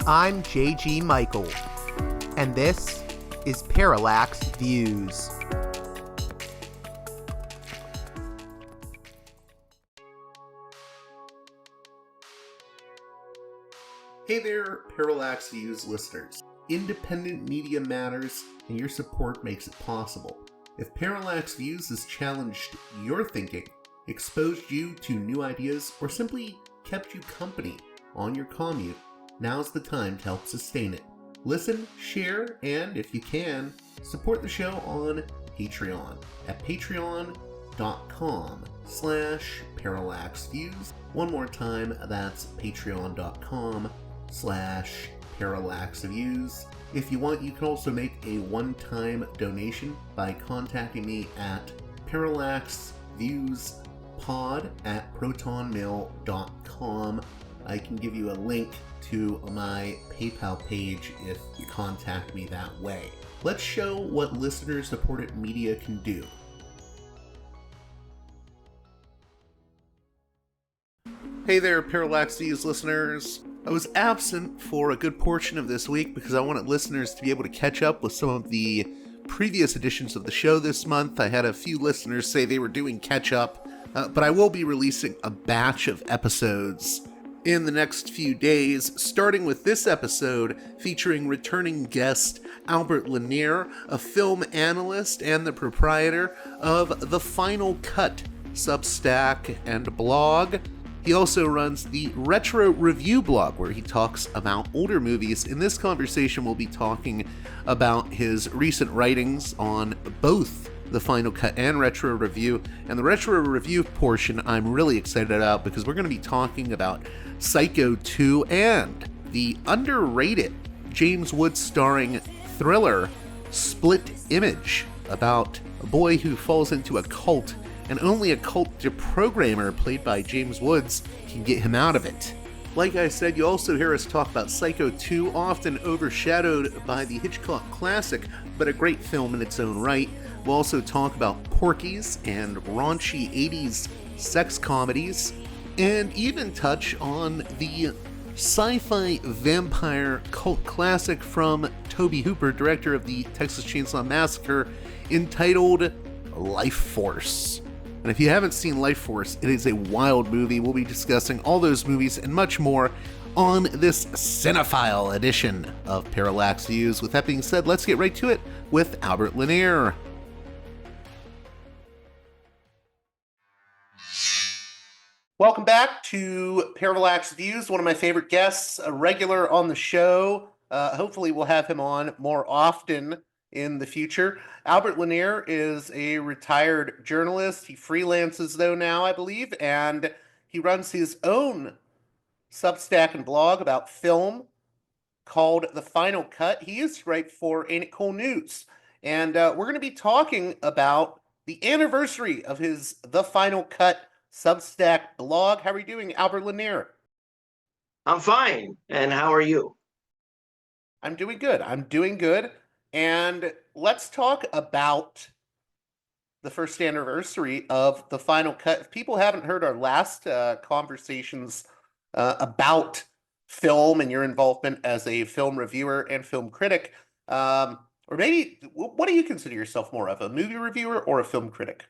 I'm JG Michael, and this is Parallax Views. Hey there, Parallax Views listeners. Independent media matters, and your support makes it possible. If Parallax Views has challenged your thinking, exposed you to new ideas, or simply kept you company on your commute, now's the time to help sustain it. Listen, share, and if you can, support the show on Patreon at patreon.com/parallaxviews. One more time, that's patreon.com/parallaxviews. If you want, you can also make a one-time donation by contacting me at parallaxviewspod@protonmail.com. I can give you a link to my PayPal page if you contact me that way. Let's show what listener-supported media can do. Hey there, Parallax Views listeners. I was absent for a good portion of this week because I wanted listeners to be able to catch up with some of the previous editions of the show this month. I had a few listeners say they were doing catch-up, but I will be releasing a batch of episodes in the next few days, starting with this episode featuring returning guest Albert Lanier, a film analyst and the proprietor of The Final Cut Substack and blog. He also runs the Retro Review blog, where he talks about older movies. In this conversation, we'll be talking about his recent writings on both The Final Cut and Retro Review. And the Retro Review portion I'm really excited about because we're going to be talking about Psycho 2 and the underrated James Woods starring thriller Split Image, about a boy who falls into a cult and only a cult deprogrammer played by James Woods can get him out of it. Like I said, you also hear us talk about Psycho 2, often overshadowed by the Hitchcock classic, but a great film in its own right. We'll also talk about Porky's and raunchy 80s sex comedies, and even touch on the sci-fi vampire cult classic from Tobe Hooper, director of the Texas Chainsaw Massacre, entitled Lifeforce. And if you haven't seen Lifeforce, it is a wild movie. We'll be discussing all those movies and much more on this cinephile edition of Parallax Views. With that being said, let's get right to it with Albert Lanier. Welcome back to Parallax Views, one of my favorite guests, a regular on the show. Hopefully we'll have him on more often in the future. Albert Lanier is a retired journalist. He freelances, though, now, I believe, and he runs his own Substack and blog about film called The Final Cut. He used to write for Ain't It Cool News, and we're going to be talking about the anniversary of his The Final Cut Substack blog. How are you doing, Albert Lanier? I'm fine, and how are you? I'm doing good. And let's talk about the first anniversary of The Final Cut. If people haven't heard our last conversations about film and your involvement as a film reviewer and film critic, or maybe, what do you consider yourself more of, a movie reviewer or a film critic?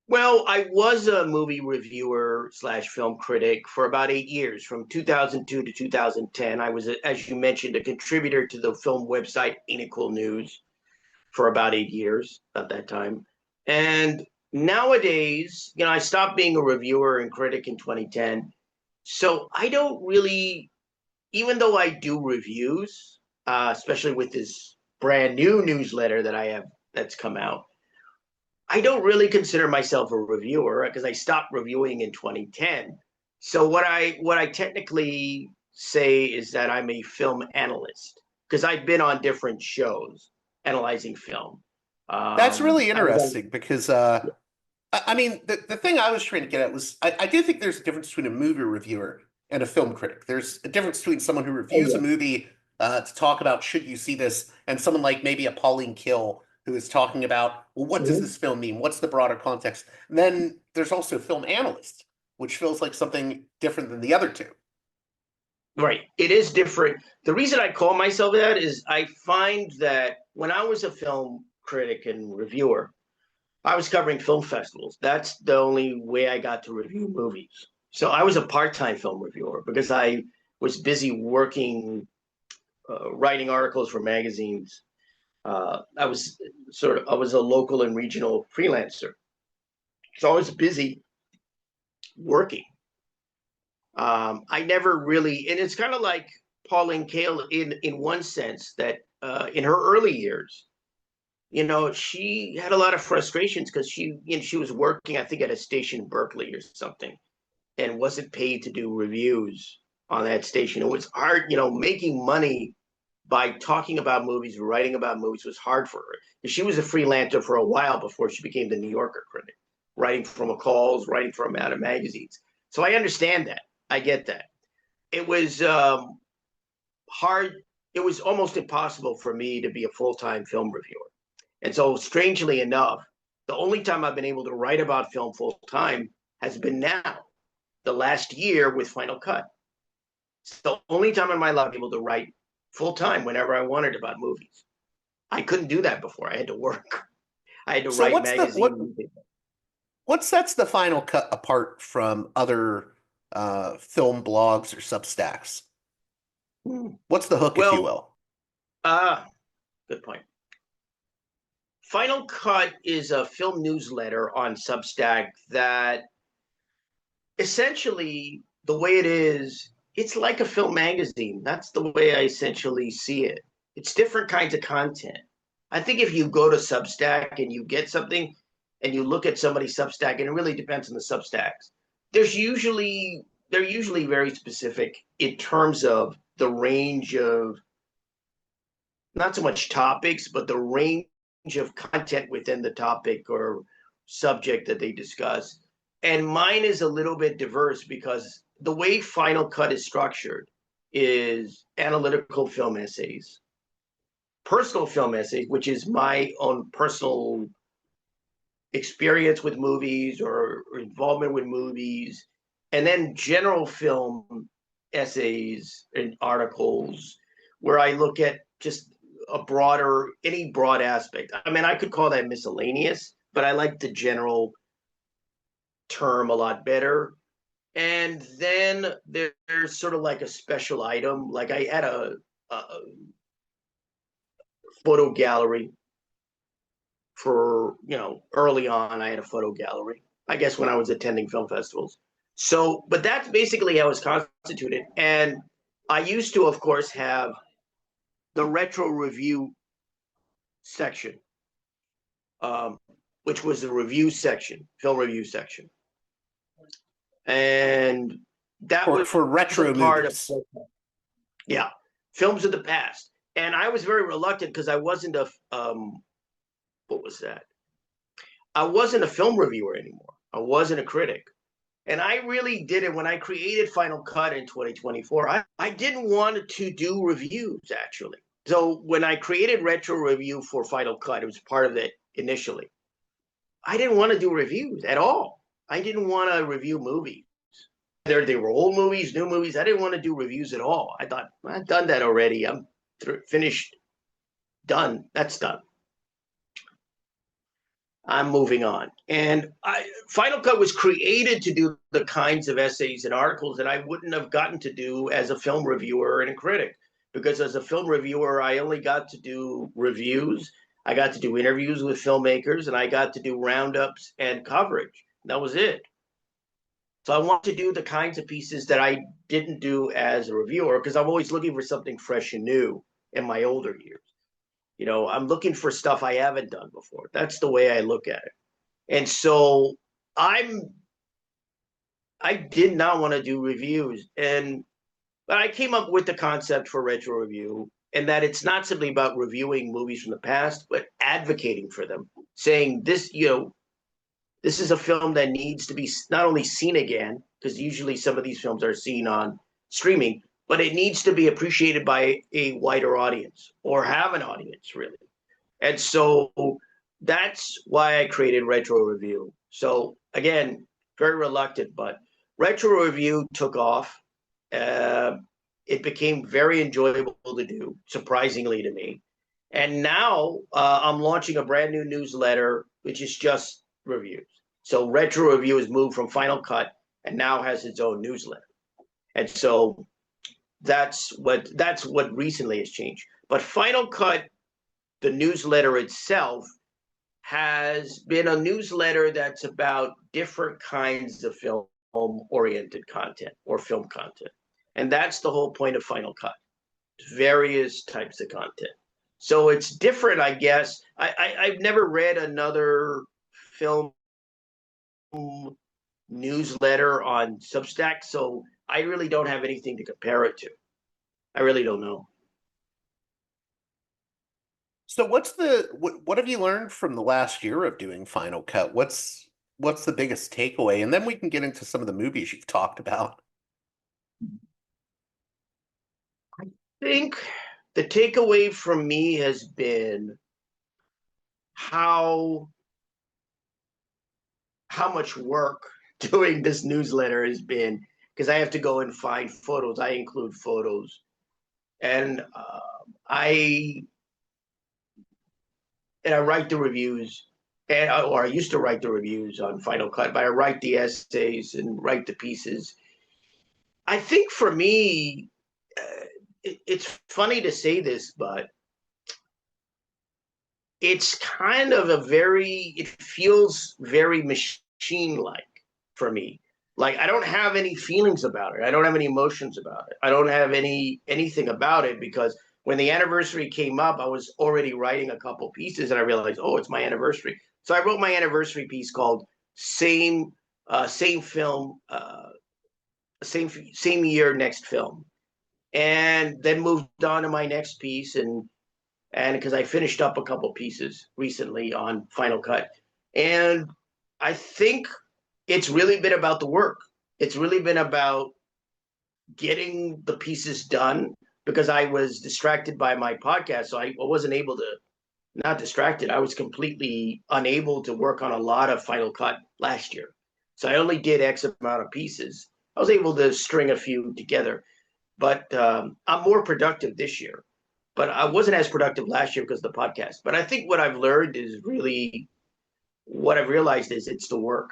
Well, I was a movie reviewer / film critic for about 8 years, from 2002 to 2010. I was, as you mentioned, a contributor to the film website Ain't It Cool News for about 8 years at that time. And nowadays, I stopped being a reviewer and critic in 2010. So I don't really, even though I do reviews, especially with this brand new newsletter that I have that's come out, I don't really consider myself a reviewer because I stopped reviewing in 2010. So what I technically say is that I'm a film analyst because I've been on different shows analyzing film. That's really interesting because, the thing I was trying to get at was, I do think there's a difference between a movie reviewer and a film critic. There's a difference between someone who reviews a movie to talk about, should you see this, and someone like maybe a Pauline Kiel who is talking about, well, what does this film mean? What's the broader context? And then there's also film analysts, which feels like something different than the other two. Right. It is different. The reason I call myself that is I find that when I was a film critic and reviewer, I was covering film festivals. That's the only way I got to review movies. So I was a part-time film reviewer because I was busy working, writing articles for magazines. I was a local and regional freelancer. So I was busy working. I never really, and it's kind of like Pauline Kael in one sense that in her early years, she had a lot of frustrations because she was working, I think, at a station in Berkeley or something, and wasn't paid to do reviews on that station. It was hard, making money by talking about movies, writing about movies was hard for her. She was a freelancer for a while before she became the New Yorker critic, writing for McCall's, writing for a lot of magazines. So I understand that. I get that. It was hard. It was almost impossible for me to be a full-time film reviewer. And so, strangely enough, the only time I've been able to write about film full-time has been now, the last year with Final Cut. It's the only time in my life I'm able to write full-time whenever I wanted about movies. I couldn't do that before. I had to work. I had to So write magazines. what sets the Final Cut apart from other film blogs or Substacks? What's the hook, if you will? Good point. Final Cut is a film newsletter on Substack that essentially, the way it is, it's like a film magazine. That's the way I essentially see it. It's different kinds of content. I think if you go to Substack and you get something and you look at somebody's Substack, and it really depends on the Substacks, they're usually very specific in terms of the range of not so much topics, but the range of content within the topic or subject that they discuss. And mine is a little bit diverse because the way Final Cut is structured is analytical film essays, personal film essays, which is my own personal experience with movies or involvement with movies, and then general film essays and articles where I look at just any broad aspect. I mean, I could call that miscellaneous, but I like the general term a lot better. And then there's sort of like a special item. Like I had a photo gallery for, early on, I had a photo gallery, I guess, when I was attending film festivals. So, but that's basically how it's constituted. And I used to, of course, have the retro review section, which was the review section, film review section. And that was for retro part movies. Yeah, films of the past. And I was very reluctant because I wasn't what was that? I wasn't a film reviewer anymore. I wasn't a critic. And I really did it when I created Final Cut in 2024. I didn't want to do reviews, actually. So when I created Retro Review for Final Cut, it was part of it initially. I didn't want to do reviews at all. I didn't want to review movies. Whether they were old movies, new movies, I didn't want to do reviews at all. I thought, I've done that already. I'm finished, done. That's done. I'm moving on. And Final Cut was created to do the kinds of essays and articles that I wouldn't have gotten to do as a film reviewer and a critic. Because as a film reviewer, I only got to do reviews. I got to do interviews with filmmakers, and I got to do roundups and coverage. That was it. So I want to do the kinds of pieces that I didn't do as a reviewer, because I'm always looking for something fresh and new in my older years. I'm looking for stuff I haven't done before. That's the way I look at it. And so I did not want to do reviews. But I came up with the concept for Retro Review, and that it's not simply about reviewing movies from the past, but advocating for them, saying this is a film that needs to be not only seen again, because usually some of these films are seen on streaming, but it needs to be appreciated by a wider audience or have an audience, really. And so that's why I created Retro Review. So again, very reluctant, but Retro Review took off. It became very enjoyable to do, surprisingly to me. And now I'm launching a brand new newsletter, which is just reviews. So Retro Review has moved from Final Cut and now has its own newsletter. And so that's what recently has changed. But Final Cut, the newsletter itself, has been a newsletter that's about different kinds of film-oriented content or film content. And that's the whole point of Final Cut, various types of content. So it's different, I guess. I've never read another film newsletter on Substack, so I really don't have anything to compare it to. I really don't know. So what have you learned from the last year of doing Final Cut? What's the biggest takeaway? And then we can get into some of the movies you've talked about. I think the takeaway from me has been how much work doing this newsletter has been, because I have to go and find photos. I include photos, and I write the reviews, or I used to write the reviews on Final Cut, but I write the essays and write the pieces. I think for me, it's funny to say this, but it's kind of it feels very machine-like for me. Like, I don't have any feelings about it. I don't have any emotions about it. I don't have anything about it, because when the anniversary came up, I was already writing a couple pieces, and I realized, oh, it's my anniversary. So I wrote my anniversary piece called Same Film, Same Year, Next Film. And then moved on to my next piece, and because I finished up a couple pieces recently on Final Cut. And I think it's really been about the work. It's really been about getting the pieces done, because I was distracted by my podcast. So I wasn't able to, not distracted, I was completely unable to work on a lot of Final Cut last year. So I only did X amount of pieces. I was able to string a few together, but I'm more productive this year. But I wasn't as productive last year because of the podcast. But I think what I've learned is really, what I've realized is it's the work.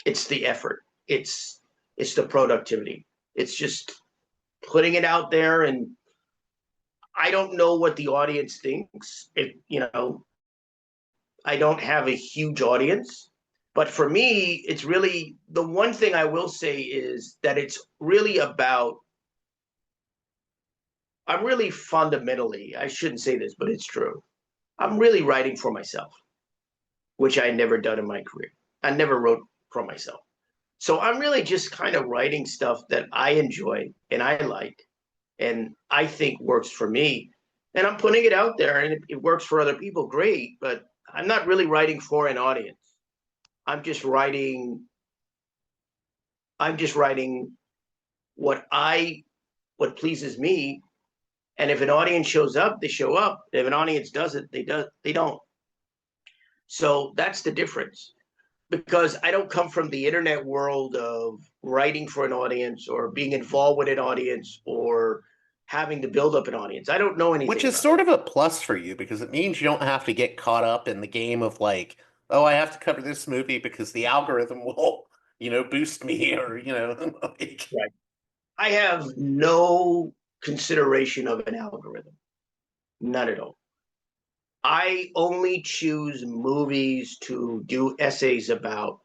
It's the effort. It's the productivity. It's just putting it out there. And I don't know what the audience thinks. I don't have a huge audience. But for me, it's really, the one thing I will say is that it's really about, I'm really fundamentally, I shouldn't say this, but it's true, I'm really writing for myself, which I never done in my career. I never wrote for myself. So I'm really just kind of writing stuff that I enjoy and I like and I think works for me. And I'm putting it out there, and it works for other people, great, but I'm not really writing for an audience. I'm just writing what pleases me. And if an audience shows up, they show up. If an audience doesn't, they don't. So that's the difference. Because I don't come from the internet world of writing for an audience or being involved with an audience or having to build up an audience. I don't know anything. Which is sort of a plus for you, because it means you don't have to get caught up in the game of like, oh, I have to cover this movie because the algorithm will, boost me, or, like... Right. I have no consideration of an algorithm. None at all. I only choose movies to do essays about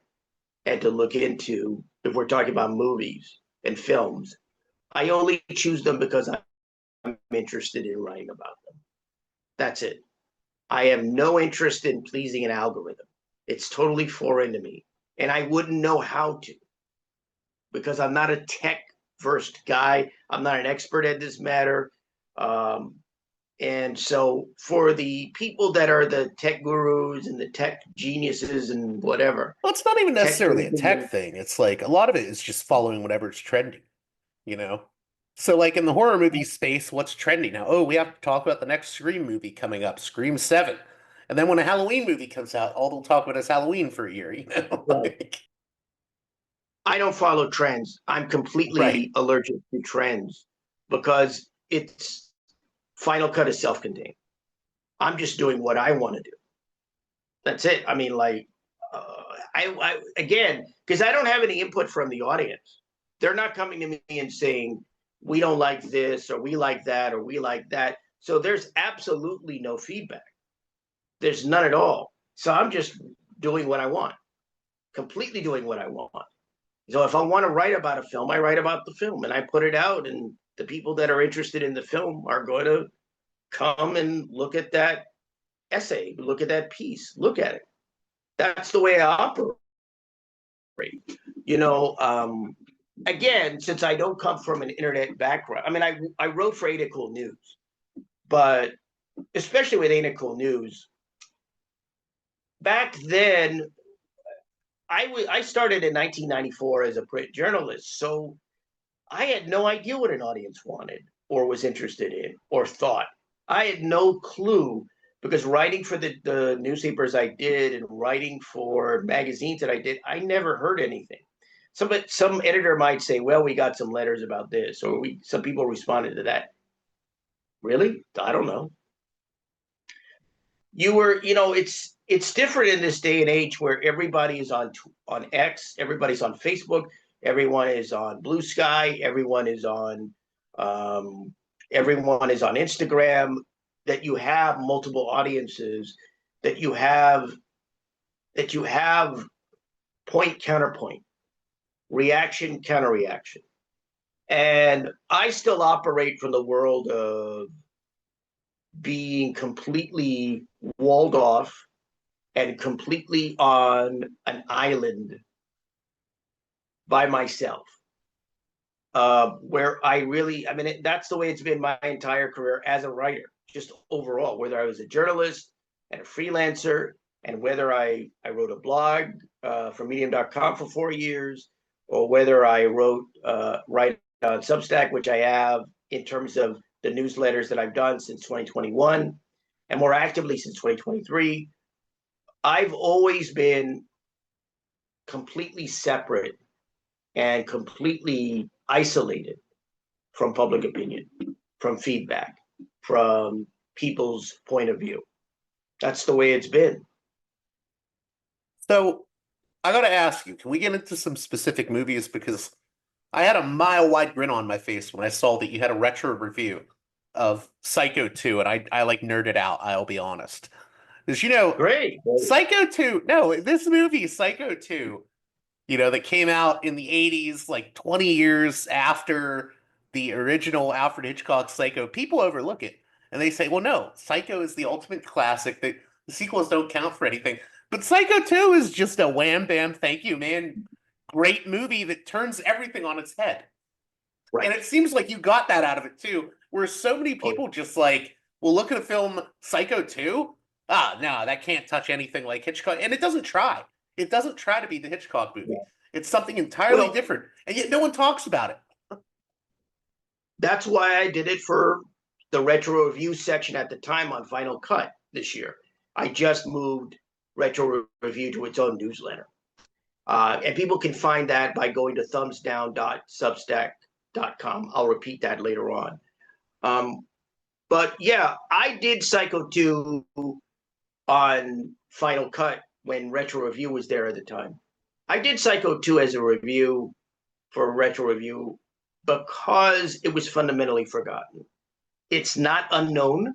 and to look into. If we're talking about movies and films, I only choose them because I'm interested in writing about them. That's it. I have no interest in pleasing an algorithm. It's totally foreign to me. And I wouldn't know how to, because I'm not a tech-versed guy. I'm not an expert at this matter. And so for the people that are the tech gurus and the tech geniuses and whatever. Well, it's not even necessarily a tech thing. It's like a lot of it is just following whatever's trending, So like in the horror movie space, what's trending now? Oh, we have to talk about the next Scream movie coming up, Scream 7. And then when a Halloween movie comes out, all they'll talk about is Halloween for a year, I don't follow trends. I'm completely allergic to trends. because it's Final Cut is self-contained. I'm just doing what I want to do. That's it. I mean, like, I again, because I don't have any input from the audience. They're not coming to me and saying, we don't like this, or we like that, or we like that. So there's absolutely no feedback. There's none at all. So I'm just doing what I want, completely doing what I want. So if I want to write about a film, I write about the film and I put it out, and the people that are interested in the film are going to come and look at that essay, look at that piece, look at it. That's the way I operate. You know, again, since I don't come from an internet background, I mean, I wrote for Ain't It Cool News, but especially with Ain't It Cool News, back then, I started in 1994 as a print journalist, so I had no idea what an audience wanted or was interested in or thought. I had no clue, because writing for the newspapers I did and writing for magazines that I did, I never heard anything. Some editor might say, well, we got some letters about this, or some people responded to that. Really? I don't know. It's different in this day and age where everybody is on X, everybody's on Facebook, everyone is on Blue Sky, everyone is on Instagram, that you have multiple audiences, that you have point counterpoint, reaction counter reaction. And I still operate from the world of being completely walled off and completely on an island by myself, where that's the way it's been my entire career as a writer, just overall, whether I was a journalist and a freelancer, and whether I wrote a blog for medium.com for 4 years, or whether I write on Substack, which I have in terms of the newsletters that I've done since 2021 and more actively since 2023. I've always been completely separate and completely isolated from public opinion, from feedback, from people's point of view. That's the way it's been. So I got to ask you, can we get into some specific movies? Because I had a mile-wide grin on my face when I saw that you had a retro review of Psycho 2, and I like nerded out, I'll be honest. Because, Great. Psycho 2, no, this movie, Psycho 2, that came out in the 80s, like 20 years after the original Alfred Hitchcock Psycho, people overlook it. And they say, well, no, Psycho is the ultimate classic. The sequels don't count for anything. But Psycho 2 is just a wham bam, thank you, man. Great movie that turns everything on its head. Right. And it seems like you got that out of it too, where so many people just like, well, look at a film Psycho 2. Ah, no, that can't touch anything like Hitchcock. And it doesn't try. It doesn't try to be the Hitchcock movie. Yeah. It's something entirely different. And yet no one talks about it. That's why I did it for the retro review section at the time on Final Cut this year. I just moved retro review to its own newsletter. And people can find that by going to thumbsdown.substack.com. I'll repeat that later on. But yeah, I did Psycho 2 on Final Cut when retro review was there at the time. I did Psycho 2 as a review for retro review because it was fundamentally forgotten. It's not unknown.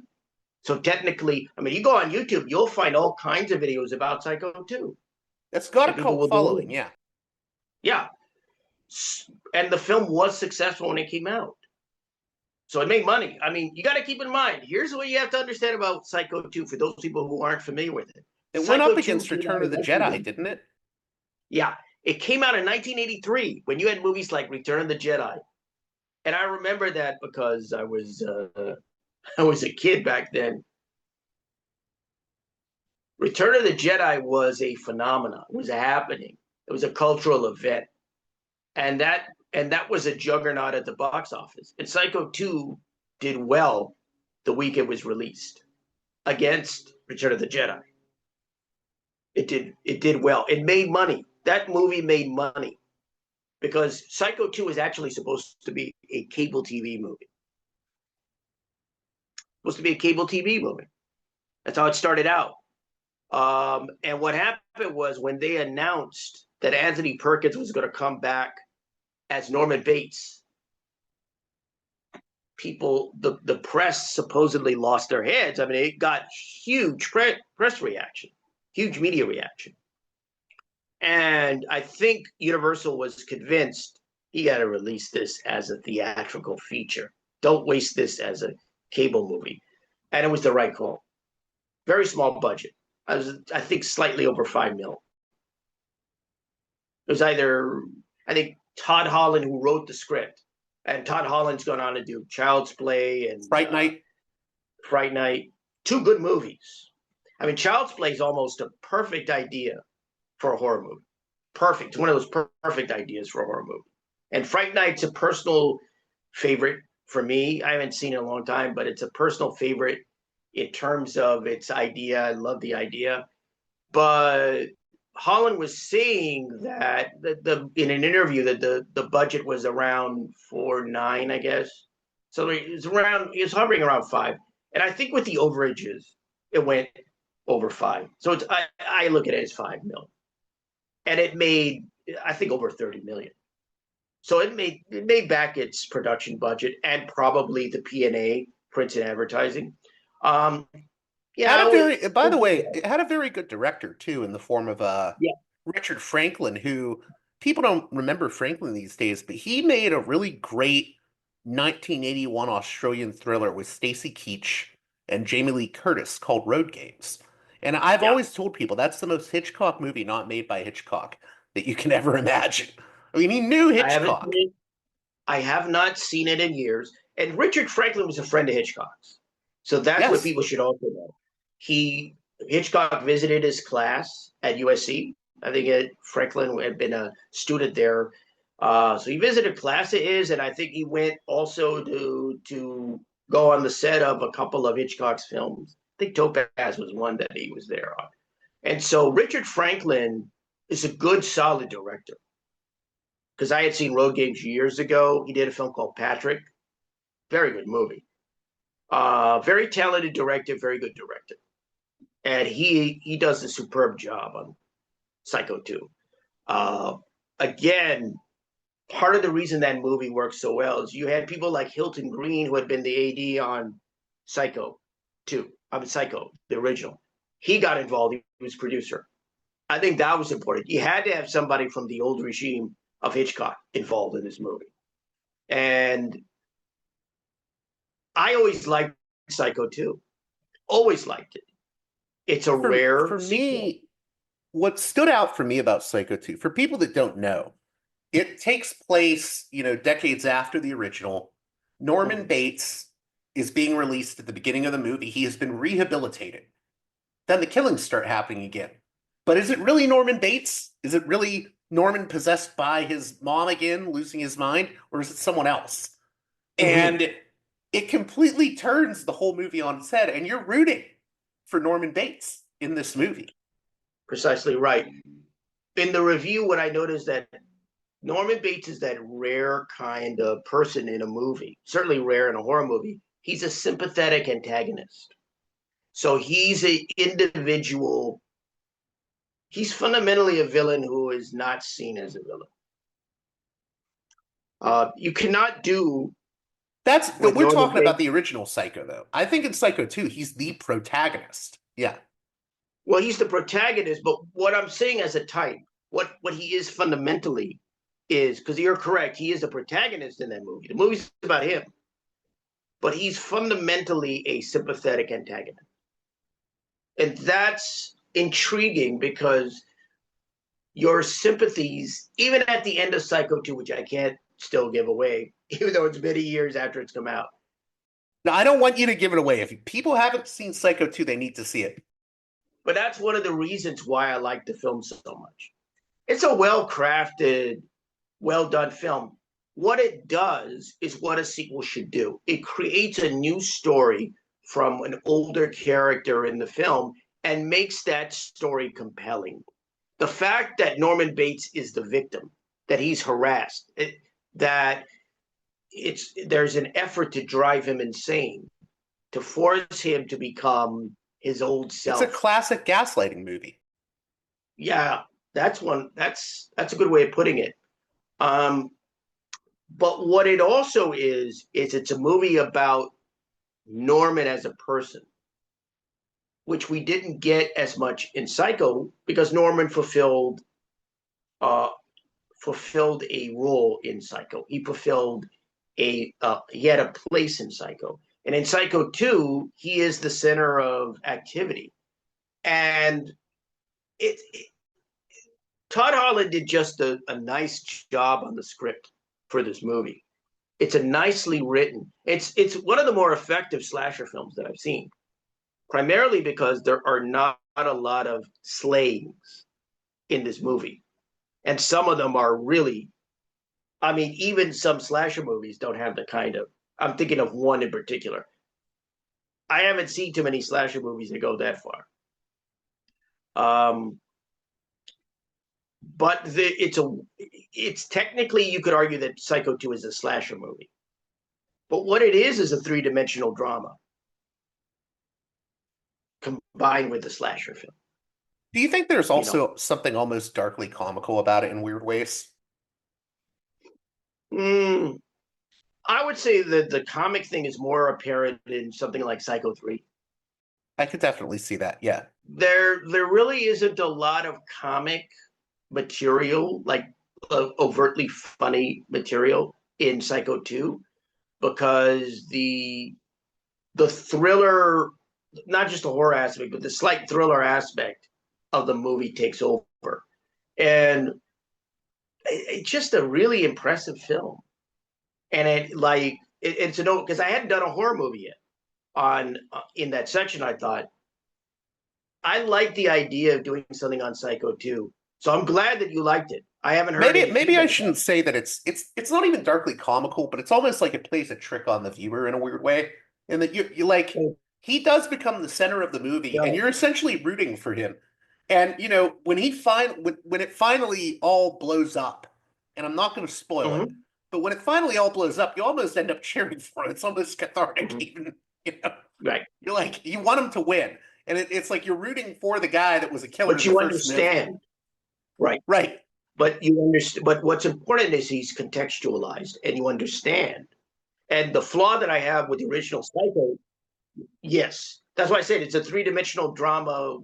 So technically, I mean, you go on YouTube, you'll find all kinds of videos about Psycho 2. It's got a cult following, yeah. Yeah. And the film was successful when it came out. So it made money. I mean, you got to keep in mind, here's what you have to understand about Psycho 2 for those people who aren't familiar with it. It went up against Return of the Jedi, didn't it? Yeah. It came out in 1983 when you had movies like Return of the Jedi. And I remember that because I was a kid back then. Return of the Jedi was a phenomenon. It was a happening. It was a cultural event. And that was a juggernaut at the box office. And Psycho 2 did well the week it was released against Return of the Jedi. It did well. It made money. That movie made money because Psycho 2 is actually supposed to be a cable TV movie. supposed to be a cable TV movie. That's how it started out. And what happened was when they announced that Anthony Perkins was going to come back as Norman Bates, the press supposedly lost their heads. I mean, it got huge press reaction, huge media reaction. And I think Universal was convinced you got to release this as a theatrical feature. Don't waste this as a cable movie. And it was the right call. Very small budget. I think slightly over $5 million. It was either, I think, Todd Holland who wrote the script, and Todd Holland's gone on to do Child's Play and Fright Night. Fright Night, 2 good movies. I mean, Child's Play is almost a perfect idea for a horror movie. Perfect. It's one of those perfect ideas for a horror movie. And Fright Night's a personal favorite for me. I haven't seen it in a long time, but it's a personal favorite in terms of its idea. I love the idea. But Holland was saying that in an interview that the budget was around 4.9, I guess. So it's hovering around 5. And I think with the overages, it went over 5. So I look at it as 5 million. And it made, I think, over 30 million. So it made back its production budget and probably the P&A, prints and advertising. Yeah. By the way, it had a very good director too, in the form of Richard Franklin, who people don't remember Franklin these days, but he made a really great 1981 Australian thriller with Stacy Keach and Jamie Lee Curtis called Road Games. And I've always told people that's the most Hitchcock movie not made by Hitchcock that you can ever imagine. I mean, he knew Hitchcock. I have not seen it in years. And Richard Franklin was a friend of Hitchcock's. So that's what people should also know. Hitchcock visited his class at USC. I think Franklin had been a student there. So he visited class of his, and I think he went also to go on the set of a couple of Hitchcock's films. I think Topaz was one that he was there on. And so Richard Franklin is a good, solid director. Because I had seen Road Games years ago. He did a film called Patrick. Very good movie. Very talented director, very good director. And he does a superb job on Psycho 2. Again, part of the reason that movie works so well is you had people like Hilton Green, who had been the AD on Psycho 2. Psycho, the original. He got involved. He was producer. I think that was important. You had to have somebody from the old regime of Hitchcock involved in this movie. And I always liked Psycho 2. Always liked it. It's a rare. For me, what stood out for me about Psycho 2, for people that don't know, it takes place, decades after the original. Norman Bates is being released at the beginning of the movie. He has been rehabilitated. Then the killings start happening again. But is it really Norman Bates? Is it really Norman possessed by his mom again, losing his mind? Or is it someone else? And it completely turns the whole movie on its head, and you're rooting for Norman Bates in this movie. Precisely right. In the review, what I noticed that Norman Bates is that rare kind of person in a movie, certainly rare in a horror movie. He's a sympathetic antagonist. So he's an individual. He's fundamentally a villain who is not seen as a villain. You cannot do. But we're talking about the original Psycho, though. I think in Psycho 2, he's the protagonist. Yeah. Well, he's the protagonist, but what I'm saying as a type, what he is fundamentally is, because you're correct, he is the protagonist in that movie. The movie's about him. But he's fundamentally a sympathetic antagonist. And that's intriguing because your sympathies, even at the end of Psycho 2, which I can't still give away, even though it's many years after it's come out. No, I don't want you to give it away. If people haven't seen Psycho 2, they need to see it. But that's one of the reasons why I like the film so much. It's a well-crafted, well-done film. What it does is what a sequel should do. It creates a new story from an older character in the film and makes that story compelling. The fact that Norman Bates is the victim, that he's harassed, that there's an effort to drive him insane, to force him to become his old self. It's a classic gaslighting movie. Yeah, that's one. That's a good way of putting it. But what it also is it's a movie about Norman as a person, which we didn't get as much in Psycho because Norman fulfilled a role in Psycho. He fulfilled he had a place in Psycho. And in Psycho 2, he is the center of activity. And Todd Holland did just a nice job on the script for this movie. It's a nicely written. It's one of the more effective slasher films that I've seen, primarily because there are not a lot of slayings in this movie. And some of them are really, I mean, even some slasher movies don't have the kind of, I'm thinking of one in particular. I haven't seen too many slasher movies that go that far. But it's technically, you could argue that Psycho 2 is a slasher movie. But what it is a three-dimensional drama combined with the slasher film. Do you think there's also something almost darkly comical about it in weird ways? I would say that the comic thing is more apparent in something like Psycho 3. I could definitely see that, yeah. There really isn't a lot of comic material, like overtly funny material in Psycho 2, because the thriller, not just the horror aspect, but the slight thriller aspect of the movie takes over. And it's just a really impressive film. And it's an old, because I hadn't done a horror movie yet in that section. I thought I liked the idea of doing something on Psycho 2. So I'm glad that you liked it. I haven't heard maybe I shouldn't say that it's not even darkly comical, but it's almost like it plays a trick on the viewer in a weird way. And that you like, he does become the center of the movie, and you're essentially rooting for him. And when it finally all blows up, and I'm not going to spoil it, but when it finally all blows up, you almost end up cheering for it. It's almost cathartic, even. Right. You're like, you want him to win, and it's like you're rooting for the guy that was a killer. But you understand, right? Right. But you understand. But what's important is he's contextualized, and you understand. And the flaw that I have with the original Psycho, yes, that's why I said it's a three-dimensional drama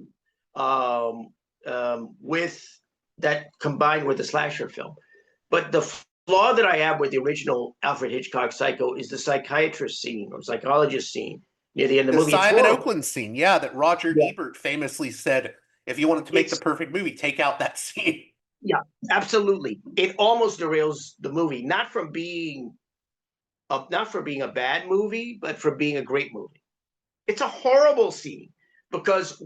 with that combined with the slasher film. But the flaw that I have with the original Alfred Hitchcock Psycho is the psychiatrist scene or psychologist scene near the end of the movie. The Simon Oakland scene, yeah, that Roger Ebert famously said, if you wanted to make the perfect movie, take out that scene. Yeah, absolutely. It almost derails the movie, not for being a bad movie, but for being a great movie. It's a horrible scene because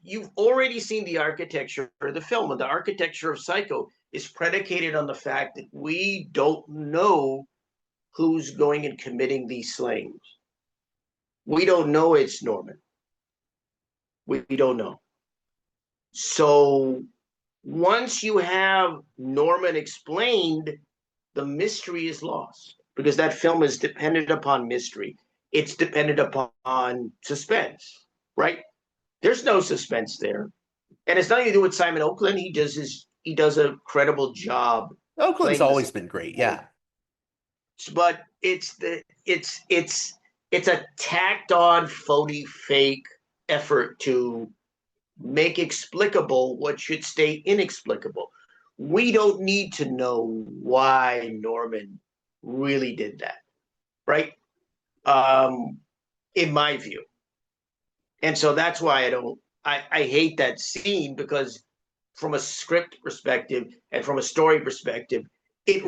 you've already seen the architecture of the film, and the architecture of Psycho is predicated on the fact that we don't know who's going and committing these slayings. We don't know it's Norman. We don't know. So once you have Norman explained, the mystery is lost because that film is dependent upon mystery. It's dependent upon suspense, right? There's no suspense there. And it's nothing to do with Simon Oakland. He does a credible job. Oakland's always been great, yeah. But it's a tacked on, phony, fake effort to make explicable what should stay inexplicable. We don't need to know why Norman really did that, right? In my view. And so that's why I hate that scene, because from a script perspective and from a story perspective, it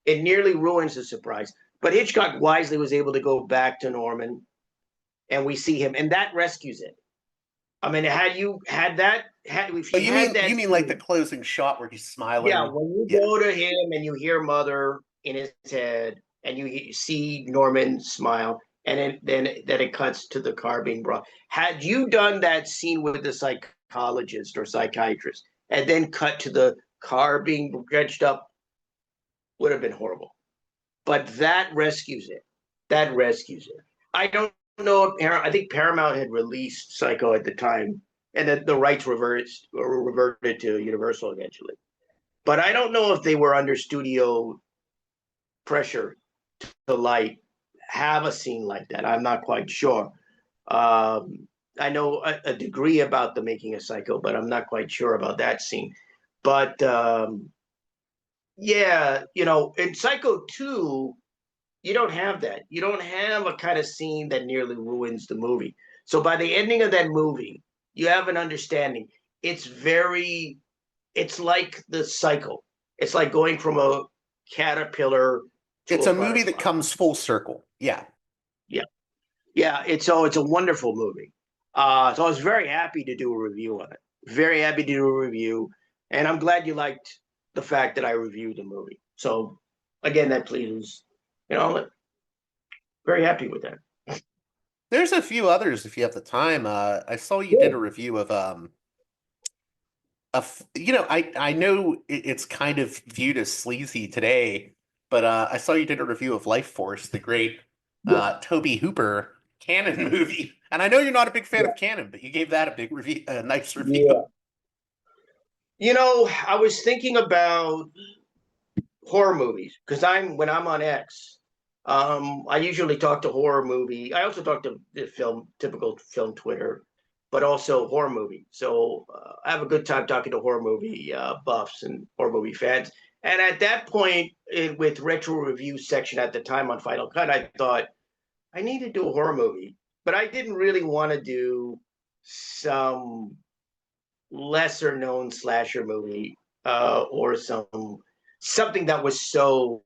nearly ruins the surprise. But Hitchcock wisely was able to go back to Norman, and we see him, and that rescues it. I mean, you mean like the closing shot where he's smiling? Yeah, when you go to him and you hear Mother in his head, and you see Norman smile, and then it cuts to the car being brought. Had you done that scene with the psychologist or psychiatrist, and then cut to the car being dredged up, would have been horrible. But that rescues it. that rescues it. I don't know if I think Paramount had released Psycho at the time, and that the rights reverted to Universal eventually. But I don't know if they were under studio pressure to have a scene like that. I'm not quite sure. I know a degree about the making of Psycho, but I'm not quite sure about that scene. But yeah, in Psycho 2, you don't have that. You don't have a kind of scene that nearly ruins the movie. So by the ending of that movie, you have an understanding. It's like the cycle. It's like going from a caterpillar to It's a a movie that butterfly. comes full circle. Yeah. Yeah. It's a wonderful movie. So I was very happy to do a review on it. Very happy to do a review, and I'm glad you liked the fact that I reviewed the movie. So again, that pleases. Very happy with that. There's a few others if you have the time. I saw you did Yeah. a review of I know it's kind of viewed as sleazy today, but I saw you did a review of Lifeforce, the great Yeah. Tobe Hooper Cannon movie. And I know you're not a big fan Yeah. of Cannon, but you gave that a big review, a nice review. Yeah. I was thinking about horror movies because when I'm on X, I usually talk to horror movie. I also talk to the typical film Twitter, but also horror movie. So I have a good time talking to horror movie buffs and horror movie fans. And at that point, with retro review section at the time on Final Cut, I thought I need to do a horror movie, but I didn't really want to do some lesser known slasher movie or something that was so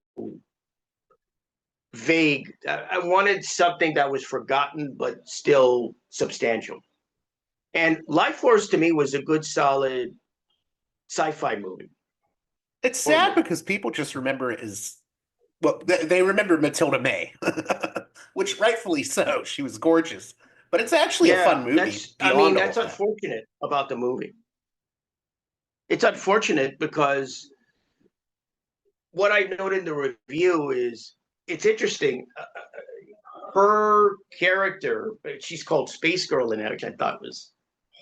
vague. I wanted something that was forgotten but still substantial. And Life Force to me was a good, solid sci-fi movie. It's sad because people just remember it as well, they remember Matilda May, which rightfully so. She was gorgeous. But it's actually a fun Yeah, movie beyond all that's of that. unfortunate about the movie. It's unfortunate because what I noted in the review is it's interesting. Her character, she's called Space Girl in it, which I thought was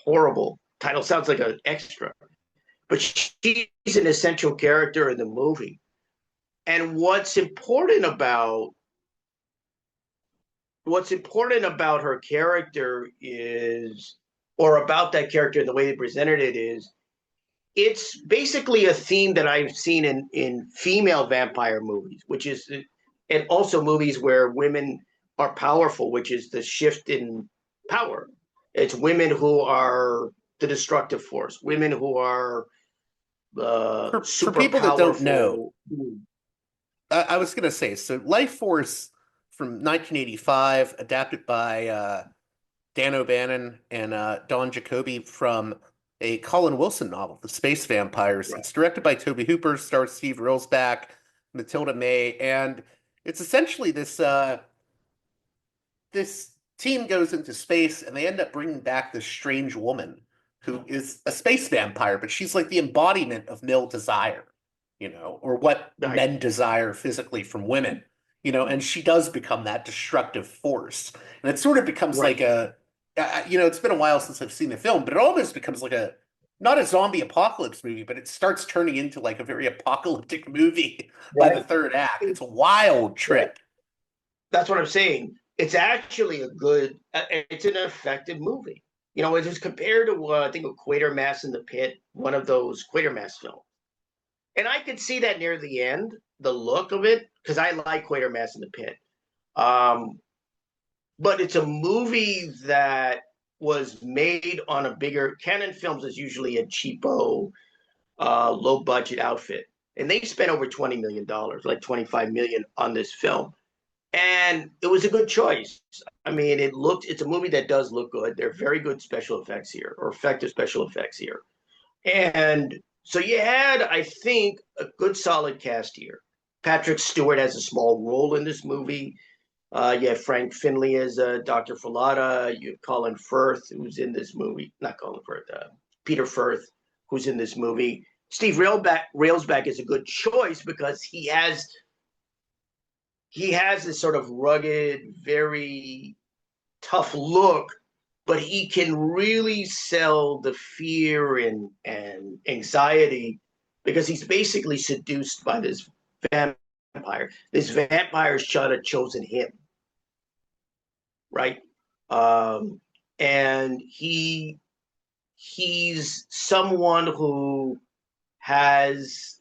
horrible. Title sounds like an extra, but she's an essential character in the movie. And what's important about her character is, or about that character and the way they presented it is, it's basically a theme that I've seen in female vampire movies, which is, and also movies where women are powerful, which is the shift in power. It's women who are the destructive force, women who are For super people that don't know, powerful. I was going to say, so Life Force from 1985, adapted by Dan O'Bannon and Don Jacoby from a Colin Wilson novel, The Space Vampires. Right. It's directed by Tobe Hooper, stars Steve Railsback, Matilda May, and it's essentially this team goes into space and they end up bringing back this strange woman who is a space vampire, but she's like the embodiment of male desire, or what Right. men desire physically from women, and she does become that destructive force. And it sort of becomes Right. like it's been a while since I've seen the film, but it almost becomes like not a zombie apocalypse movie, but it starts turning into like a very apocalyptic movie by the third act. It's a wild trip. That's what I'm saying. It's actually it's an effective movie. It is compared to, I think, a Quatermass in the Pit, one of those Quatermass films. And I could see that near the end, the look of it, because I like Quatermass in the Pit. But it's a movie that was made on a bigger, Canon Films is usually a cheapo, low budget outfit. And they spent over $20 million, like $25 million on this film. And it was a good choice. I mean, it's a movie that does look good. There are very good special effects here, or effective special effects here. And so you had, I think, a good solid cast here. Patrick Stewart has a small role in this movie. You have Frank Finley as Dr. Fallada. You have Colin Firth, who's in this movie. Not Colin Firth, Peter Firth, who's in this movie. Steve Railsback is a good choice because he has he has this sort of rugged, very tough look, but he can really sell the fear and anxiety because he's basically seduced by this vampire. This vampire's chosen him, right? And he's someone who has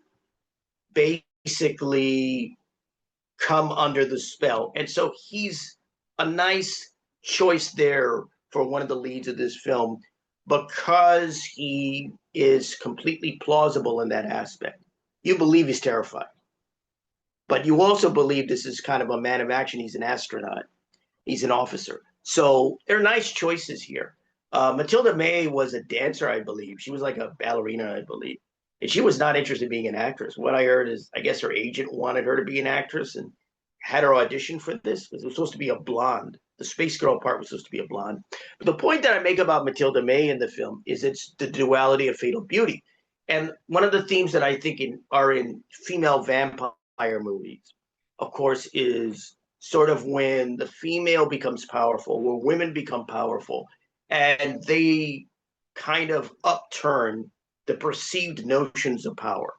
basically come under the spell. And so he's a nice choice there for one of the leads of this film because he is completely plausible in that aspect. You believe he's terrified, but you also believe this is kind of a man of action. He's an astronaut, he's an officer. So there are nice choices here. Matilda May was a dancer, I believe. She was like a ballerina, I believe. And she was not interested in being an actress. What I heard is, I guess her agent wanted her to be an actress and had her audition for this because it was supposed to be a blonde. The space girl part was supposed to be a blonde. But the point that I make about Matilda May in the film is it's the duality of fatal beauty. And one of the themes that I think are in female vampire movies, of course, is sort of when the female becomes powerful, where women become powerful, and they kind of upturn the perceived notions of power.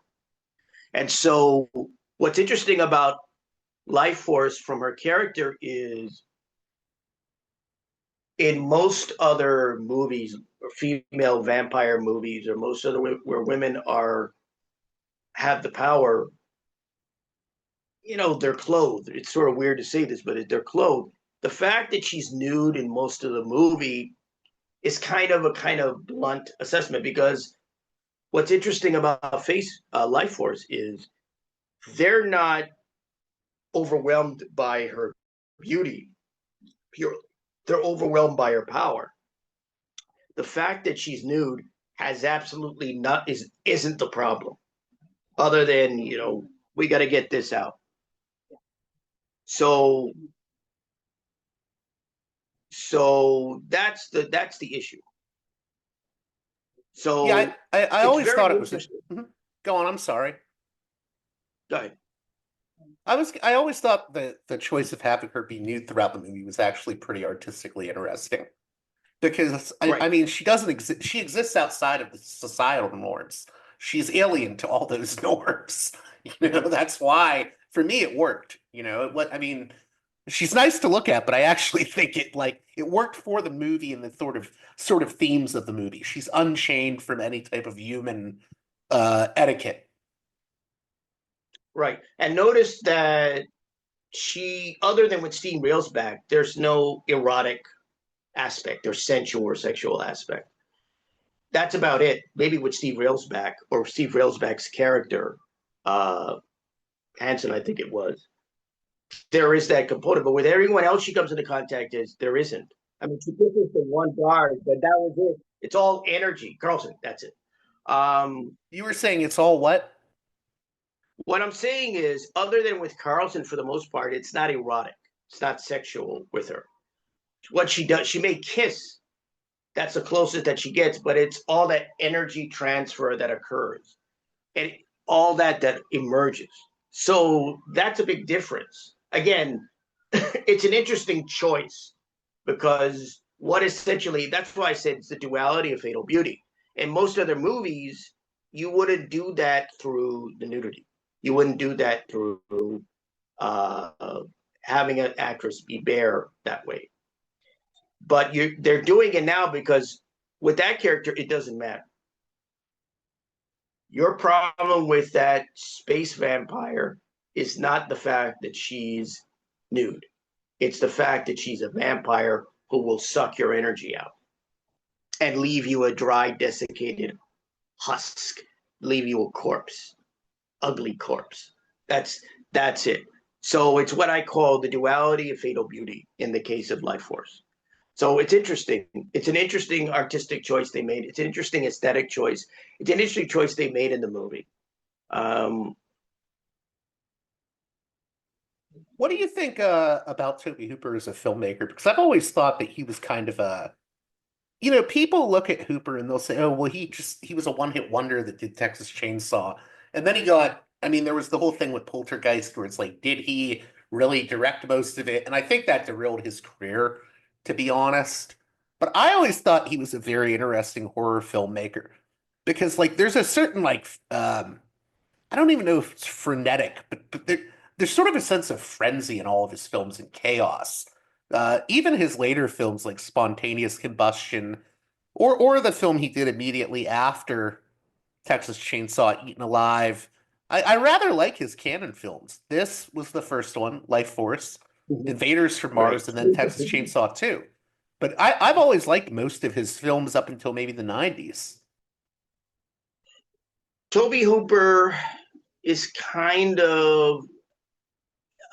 And so what's interesting about Lifeforce from her character is in most other movies, or female vampire movies, or most other where women have the power, they're clothed. It's sort of weird to say this, but they're clothed. The fact that she's nude in most of the movie is kind of blunt assessment, because what's interesting about Lifeforce is they're not overwhelmed by her beauty purely. They're overwhelmed by her power. The fact that she's nude has absolutely isn't the problem, other than we got to get this out. So that's the issue. So yeah, I always thought it was. Go on. I'm sorry. Go ahead. I always thought that the choice of having her be nude throughout the movie was actually pretty artistically interesting, because I mean she doesn't exist. She exists outside of the societal norms. She's alien to all those norms. That's why for me it worked. I mean, she's nice to look at, but I actually think it worked for the movie and the sort of themes of the movie. She's unchained from any type of human etiquette. Right. And notice that other than with Steve Railsback, there's no erotic aspect or sensual or sexual aspect. That's about it. Maybe with Steve Railsback or Steve Railsback's character, Hanson, I think it was, there is that component. But with everyone else she comes into contact there isn't. I mean, she kisses the one guard, but that was it. It's all energy. Carlson, that's it. You were saying it's all what? What I'm saying is, other than with Carlson, for the most part, it's not erotic. It's not sexual with her. What she does, she may kiss. That's the closest that she gets, but it's all that energy transfer that occurs and all that emerges. So that's a big difference. Again, it's an interesting choice because that's why I said it's the duality of fatal beauty. In most other movies, you wouldn't do that through the nudity. You wouldn't do that through having an actress be bare that way. But they're doing it now because with that character, it doesn't matter. Your problem with that space vampire is not the fact that she's nude. It's the fact that she's a vampire who will suck your energy out and leave you a dry, desiccated husk, leave you a corpse. Ugly corpse. That's it. So it's what I call the duality of fatal beauty in the case of Lifeforce. So it's interesting. It's an interesting artistic choice they made. It's an interesting aesthetic choice. It's an interesting choice they made in the movie. What do you think about Tobe Hooper as a filmmaker? Because I've always thought that he was kind of a, people look at Hooper and they'll say, oh, well, he was a one-hit wonder that did Texas Chainsaw. And then there was the whole thing with Poltergeist where it's like, did he really direct most of it. And I think that derailed his career, to be honest. But I always thought he was a very interesting horror filmmaker because like there's a certain like I don't even know if it's frenetic, but there's sort of a sense of frenzy in all of his films and chaos. Even his later films like Spontaneous Combustion or the film he did immediately after Texas Chainsaw Eaten Alive. I rather like his canon films. This was the first one, Lifeforce, Invaders from Right. Mars, and then Texas Chainsaw 2. But I've always liked most of his films up until maybe the 90s. Tobe Hooper is kind of,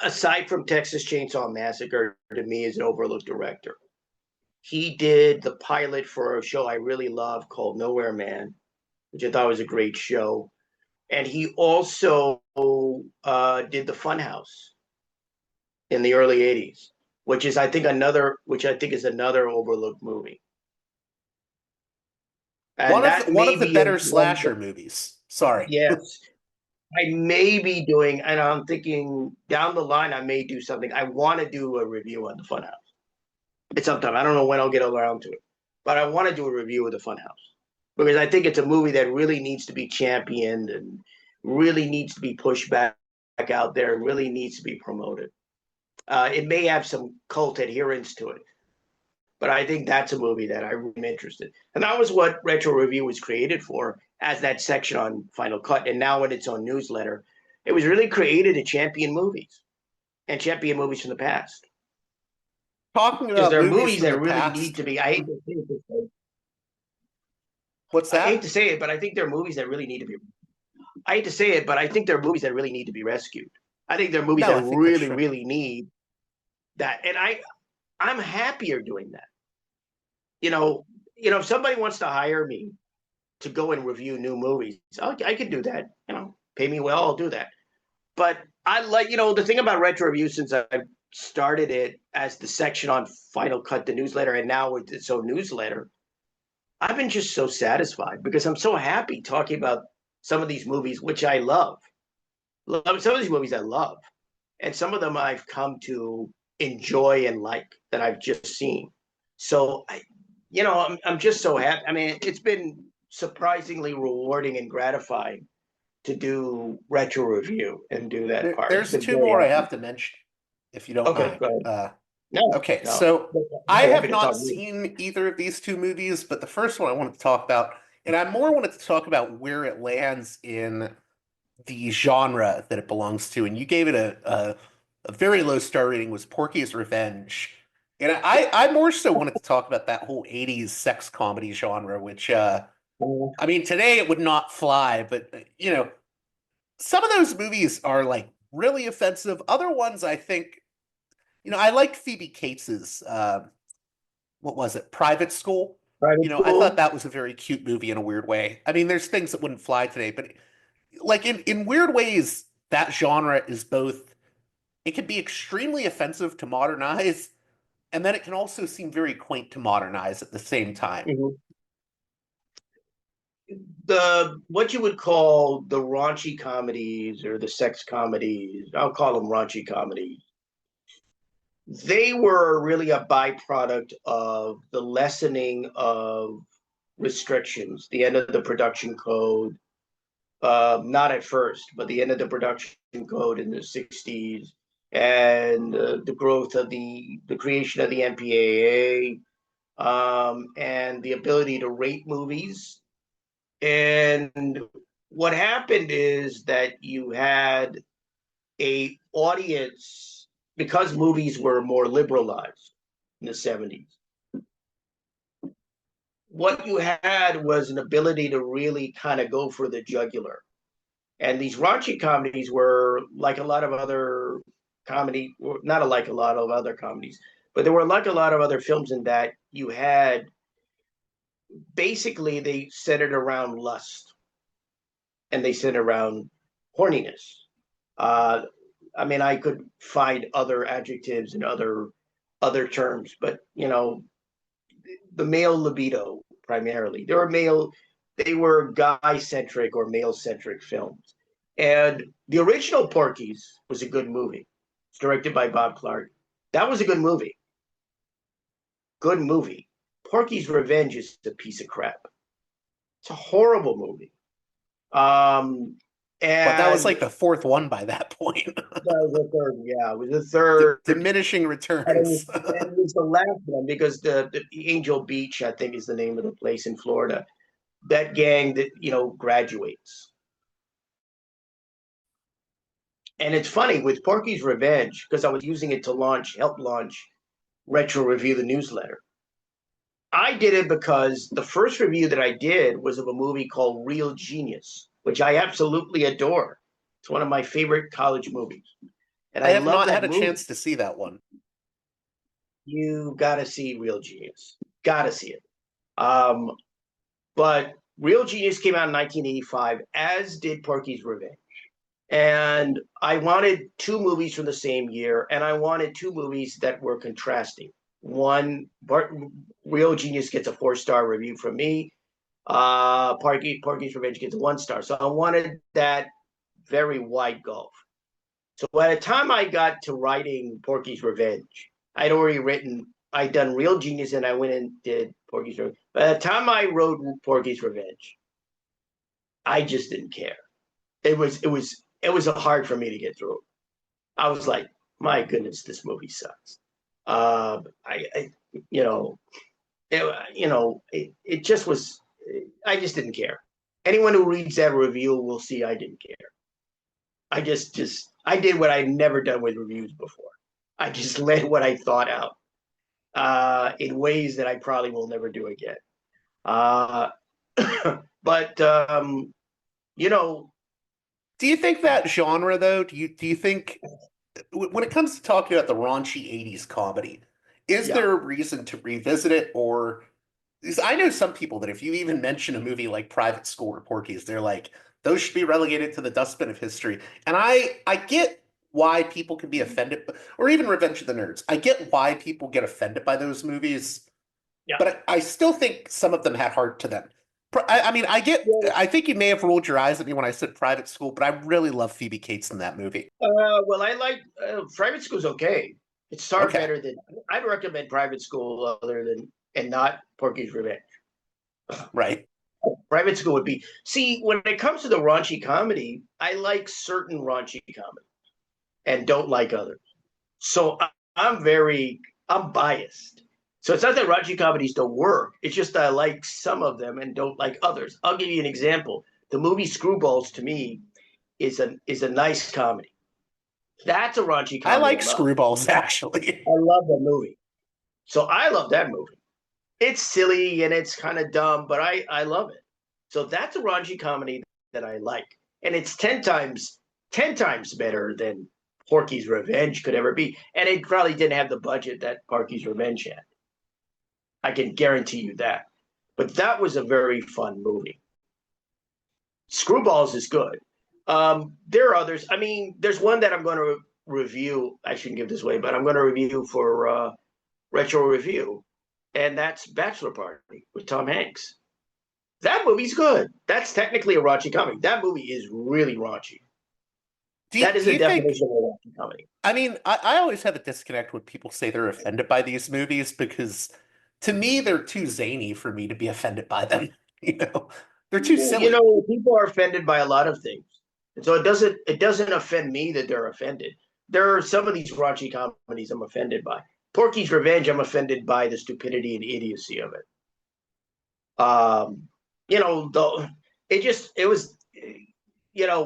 aside from Texas Chainsaw Massacre, to me, is an overlooked director. He did the pilot for a show I really love called Nowhere Man, which I thought was a great show. And he also did the Funhouse in the early 80s, which is I think is another overlooked movie. And One of the better slasher movies. Sorry. Yes. I may be doing, and I'm thinking down the line, I may do something. I want to do a review on the Funhouse. It's sometime. I don't know when I'll get around to it, but I want to do a review of the Funhouse because I think it's a movie that really needs to be championed and really needs to be pushed back out there, really needs to be promoted. It may have some cult adherence to it, but I think that's a movie that I'm interested. And that was what Retro Review was created for, as that section on Final Cut. And now in its own newsletter, it was really created to champion movies and champion movies from the past. Talking Because about there are movies movies from that the really past, need to be. I hate to say it, what's I that? hate to say it, but I think there are movies that really need to be. I hate to say it, but I think there are movies that really need to be rescued. I think there are movies No, that I think that's really, true. really need that, and I'm happier doing that. If somebody wants to hire me to go and review new movies, I could do that. Pay me well, I'll do that. But I like, the thing about Retro Review, since I started it as the section on Final Cut, the newsletter, and now with its own newsletter, I've been just so satisfied because I'm so happy talking about some of these movies, which I love. Some of these movies I love, and some of them I've come to enjoy and like that I've just seen. So I'm just so happy. I mean, it's been surprisingly rewarding and gratifying to do Retro Review and do that part. It's There's been two very more I happy. have to mention, if you don't Okay, mind. go ahead. No, Okay, no. so I I'm happy have to talk not to you. seen either of these two movies, but the first one I wanted to talk about, and I more wanted to talk about where it lands in the genre that it belongs to. And you gave it a very low star rating, was Porky's Revenge. And I more so wanted to talk about that whole 80s sex comedy genre, which I mean, today it would not fly, but some of those movies are like really offensive. Other ones, I think, I liked Phoebe Cates's what was it, Private School. Private I thought School. that was a very cute movie in a weird way. I mean, there's things that wouldn't fly today, but like in weird ways, that genre is both. It can be extremely offensive to modernize, and then it can also seem very quaint to modernize at the same time. Mhm. The what you would call the raunchy comedies or the sex comedies, I'll call them raunchy comedies. They were really a byproduct of the lessening of restrictions, the end of the production code, not at first, but the end of the production code in the 60s, and the growth of the creation of the MPAA, and the ability to rate movies. And what happened is that you had a audience, because movies were more liberalized in the 70s. What you had was an ability to really kind of go for the jugular. And these raunchy comedies were like a lot of other comedy, not like a lot of other comedies, but there were like a lot of other films in that you had, basically they centered around lust and they centered around horniness. Uh, I mean, I could find other adjectives and other terms, but the male libido primarily. They were guy centric or male centric films. And the original Porky's was a good movie. It's directed by Bob Clark. That was a good movie. Good movie. Porky's Revenge is a piece of crap. It's a horrible movie. But that was And like the fourth one by that point. that was the third. Yeah, it was the third. Diminishing returns. And it was the last one because the Angel Beach, I think, is the name of the place in Florida. That gang that graduates. And it's funny with Porky's Revenge because I was using it to help launch Retro Review, the newsletter. I did it because the first review that I did was of a movie called Real Genius, which I absolutely adore. It's one of my favorite college movies. And I have love not that had a movie. chance to see that one. You got to see Real Genius. Got to see it. But Real Genius came out in 1985, as did Porky's Revenge. And I wanted two movies from the same year, and I wanted two movies that were contrasting. One, Real Genius gets a 4-star review from me. Porky's Revenge gets a 1-star. So I wanted that very wide gulf. So by the time I got to writing Porky's Revenge, I'd done Real Genius, and I went and did Porky's Revenge. By the time I wrote Porky's Revenge, I just didn't care. It was hard for me to get through. I was like, my goodness, this movie sucks. It just was. I just didn't care. Anyone who reads that review will see I didn't care. I did what I'd never done with reviews before. I just let what I thought out in ways that I probably will never do again. But do you think that genre, though? Do you think when it comes to talking about the raunchy 80s comedy, is there a reason to revisit it? Or because I know some people that if you even mention a movie like Private School or Porky's, they're like, those should be relegated to the dustbin of history. And I get why people can be offended, or even Revenge of the Nerds. I get why people get offended by those movies, but I still think some of them had heart to them. I think you may have rolled your eyes at me when I said Private School, but I really love Phoebe Cates in that movie. Well, I like Private School's okay. It's far better than I'd recommend Private School and not Porky's Revenge. Right. Private School would be. See, when it comes to the raunchy comedy, I like certain raunchy comedy and don't like others. So I'm biased. So it's not that raunchy comedies don't work. It's just that I like some of them and don't like others. I'll give you an example. The movie Screwballs, to me, is a nice comedy. That's a raunchy comedy. I like Screwballs, actually. I love that movie. So I love that movie. It's silly and it's kind of dumb, but I love it. So that's a raunchy comedy that I like. And it's 10 times better than Porky's Revenge could ever be. And it probably didn't have the budget that Porky's Revenge had. I can guarantee you that. But that was a very fun movie. Screwballs is good. There are others. I mean, there's one that I'm going to review. I shouldn't give this away, but I'm going to review for Retro Review. And that's Bachelor Party with Tom Hanks. That movie's good. That's technically a raunchy comedy. That movie is really raunchy. That is a definition of a raunchy comedy. I mean, I always have a disconnect when people say they're offended by these movies because to me, they're too zany for me to be offended by them. They're too silly. People are offended by a lot of things. And so it doesn't offend me that they're offended. There are some of these raunchy comedies I'm offended by. Porky's Revenge, I'm offended by the stupidity and idiocy of it.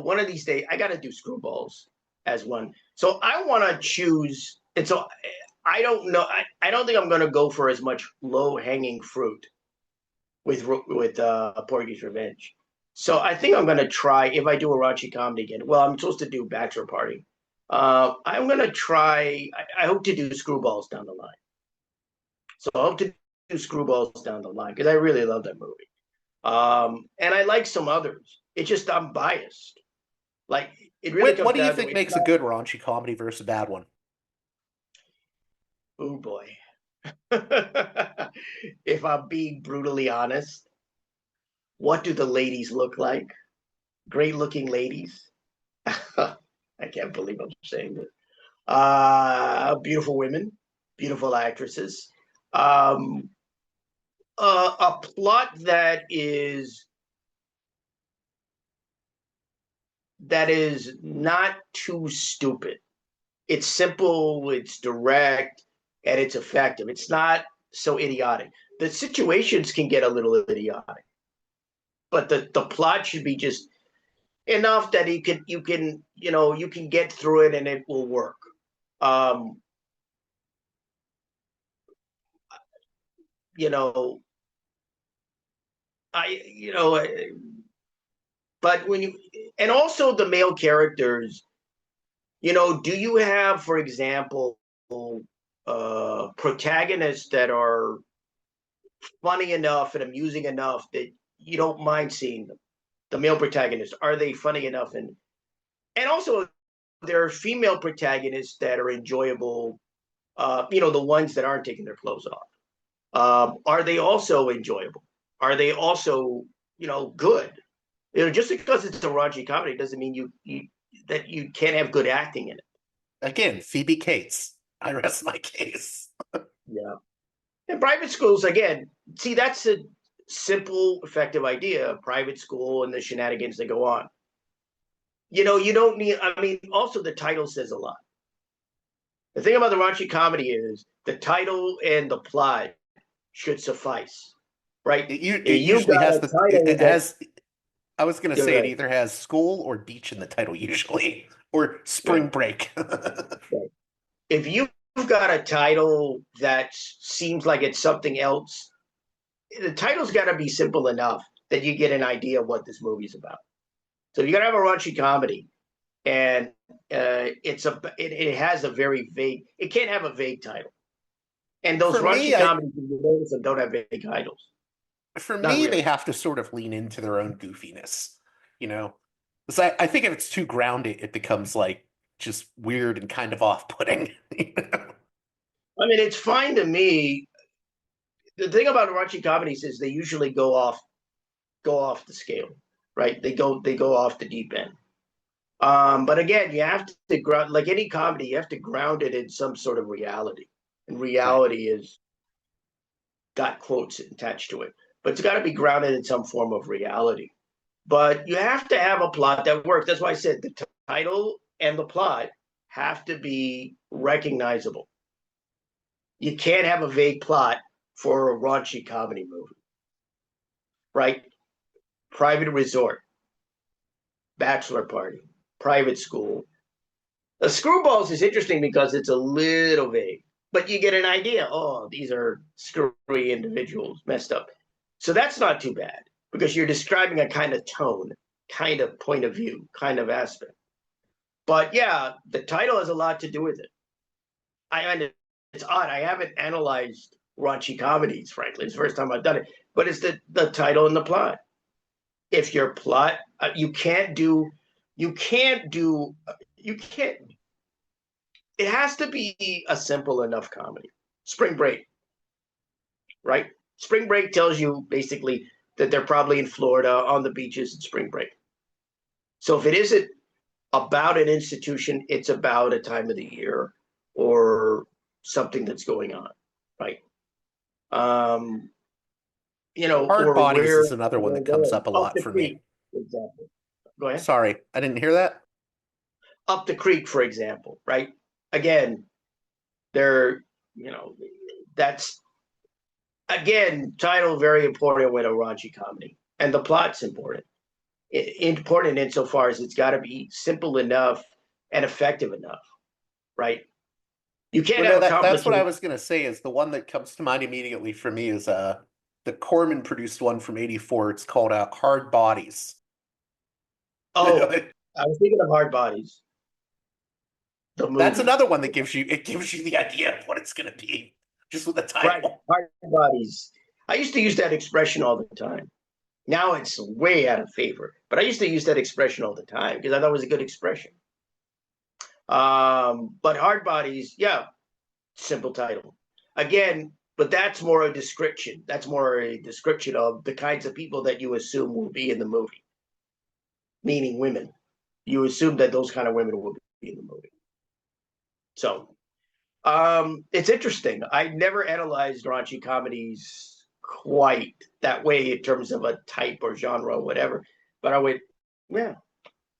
One of these days I got to do Screwballs as one. So I want to choose, and so I don't know. I don't think I'm going to go for as much low hanging fruit with Porky's Revenge. So I think I'm going to try, if I do a raunchy comedy again. Well, I'm supposed to do Bachelor Party. I'm going to try. I hope to do Screwballs down the line. So I hope to do Screwballs down the line because I really love that movie. And I like some others. It's just I'm biased. Like it really. What do you think makes a good raunchy comedy versus a bad one? Oh boy. If I'm being brutally honest, what do the ladies look like? Great looking ladies. I can't believe I'm saying this. Beautiful women, beautiful actresses. Um, a plot that is not too stupid. It's simple, it's direct, and it's effective. It's not so idiotic. The situations can get a little idiotic, but the plot should be just enough that you can get through it and it will work. Um, you know, I you know, but when you and also the male characters, do you have, for example, protagonists that are funny enough and amusing enough that you don't mind seeing them? The male protagonists, are they funny enough? And also there are female protagonists that are enjoyable. The ones that aren't taking their clothes off. Are they also enjoyable? Are they also good? Just because it's a raunchy comedy doesn't mean that you can't have good acting in it. Again, Phoebe Cates. I rest my case. Yeah. And private schools, again, see, that's a simple, effective idea. Private school and the shenanigans that go on. You don't need. I mean, also the title says a lot. The thing about the raunchy comedy is the title and the plot should suffice, right? It You usually got has a title it that. has. I was going to You're say it right. either has school or beach in the title usually, or spring Right. break. Right. If you've got a title that seems like it's something else, the title's got to be simple enough that you get an idea of what this movie's about. So you got to have a raunchy comedy, and it has a very vague. It can't have a vague title. And those For me, raunchy comedies, you notice them, don't have vague titles. Not they really. have to sort of lean into their own goofiness, you know? Because I think if it's too grounded, it becomes like just weird and kind of off-putting. I mean, it's fine to me. The thing about raunchy comedies is they usually go off the scale, right? They go off the deep end. But again, you have to ground, like any comedy, you have to ground it in some sort of reality, and Right. reality is got quotes attached to it, but it's got to be grounded in some form of reality. But you have to have a plot that works. That's why I said the title and the plot have to be recognizable. You can't have a vague plot for a raunchy comedy movie, right? Private resort, bachelor party, private school. The Screwballs is interesting because it's a little vague, but you get an idea. Oh, these are screwy individuals, messed up. So that's not too bad because you're describing a kind of tone, kind of point of view, kind of aspect. But yeah, the title has a lot to do with it. It's odd. I haven't analyzed raunchy comedies, frankly. It's the first time I've done it. But it's the title and the plot. If your plot, you can't. It has to be a simple enough comedy. Spring Break, right? Spring Break tells you basically that they're probably in Florida on the beaches at spring break. So if it isn't about an institution, it's about a time of the year or something that's going on, right? Um, Hard or Bodies where is another one they're that comes going. up a Up lot the for creek, me. for example. Go ahead. Sorry, I didn't hear that. Up the creek, for example, right? Again, they're, you know, that's again, title very important with a raunchy comedy, and the plot's important. Important insofar as it's got to be simple enough and effective enough, right? You can't Well, have no, a that's what I complicated. was gonna say. Is the one that comes to mind immediately for me is the Corman produced one from '84. It's called Hard Bodies. Oh, I was thinking of Hard Bodies, the That's movie. another one that gives you the idea of what it's gonna be just with the Right, title. Hard Bodies. I used to use that expression all the time. Now it's way out of favor, but I used to use that expression all the time because I thought it was a good expression. But Hard Bodies, yeah, simple title. Again, but that's more a description. That's more a description of the kinds of people that you assume will be in the movie, meaning women. You assume that those kind of women will be in the movie. So it's interesting. I never analyzed raunchy comedies quite that way in terms of a type or genre or whatever. But I went, yeah,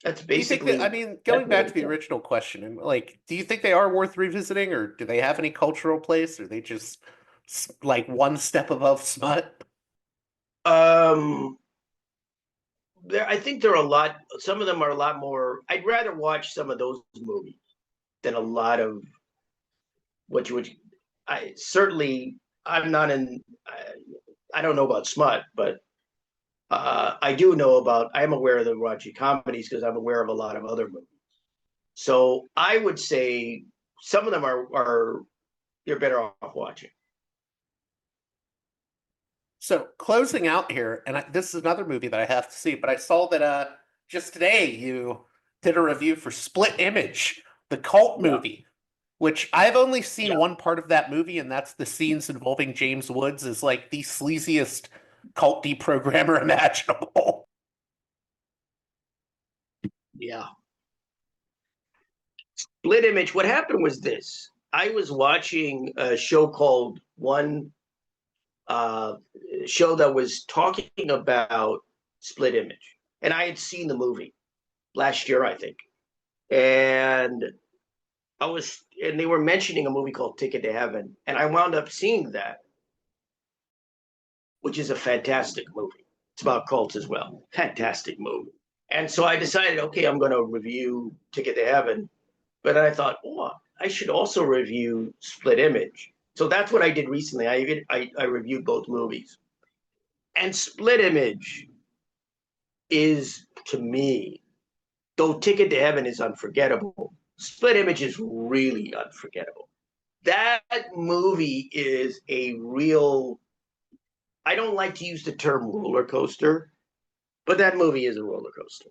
that's Do you think that, I basically mean, that's going what back it to the is. original question, and like, do you think they are worth revisiting, or do they have any cultural place, or they just like one step above smut? Um, I think there are a lot. Some of them are a lot more. I'd rather watch some of those movies than a lot of what you would. I certainly. I'm not in. I don't know about smut, but I do know about. I'm aware of the raunchy comedies because I'm aware of a lot of other movies. So I would say some of them are you're better off watching. So closing out here, and this is another movie that I have to see, but I saw that just today you did a review for Split Image, the cult Yeah, movie, which I've only seen yeah, one part of that movie, and that's the scenes involving James Woods as like the sleaziest cult deprogrammer imaginable. yeah. Split Image. What happened was this. I was watching a show called One uh, show that was talking about Split Image, and I had seen the movie last year, I think, and and they were mentioning a movie called Ticket to Heaven, and I wound up seeing that, which is a fantastic movie. It's about cults as well. Fantastic movie. And so I decided, okay, I'm going to review Ticket to Heaven, but then I thought, oh, I should also review Split Image. So that's what I did recently. I reviewed both movies. And Split Image is, to me, though Ticket to Heaven is unforgettable, Split Image is really unforgettable. That movie is a real, I don't like to use the term roller coaster, but that movie is a roller coaster.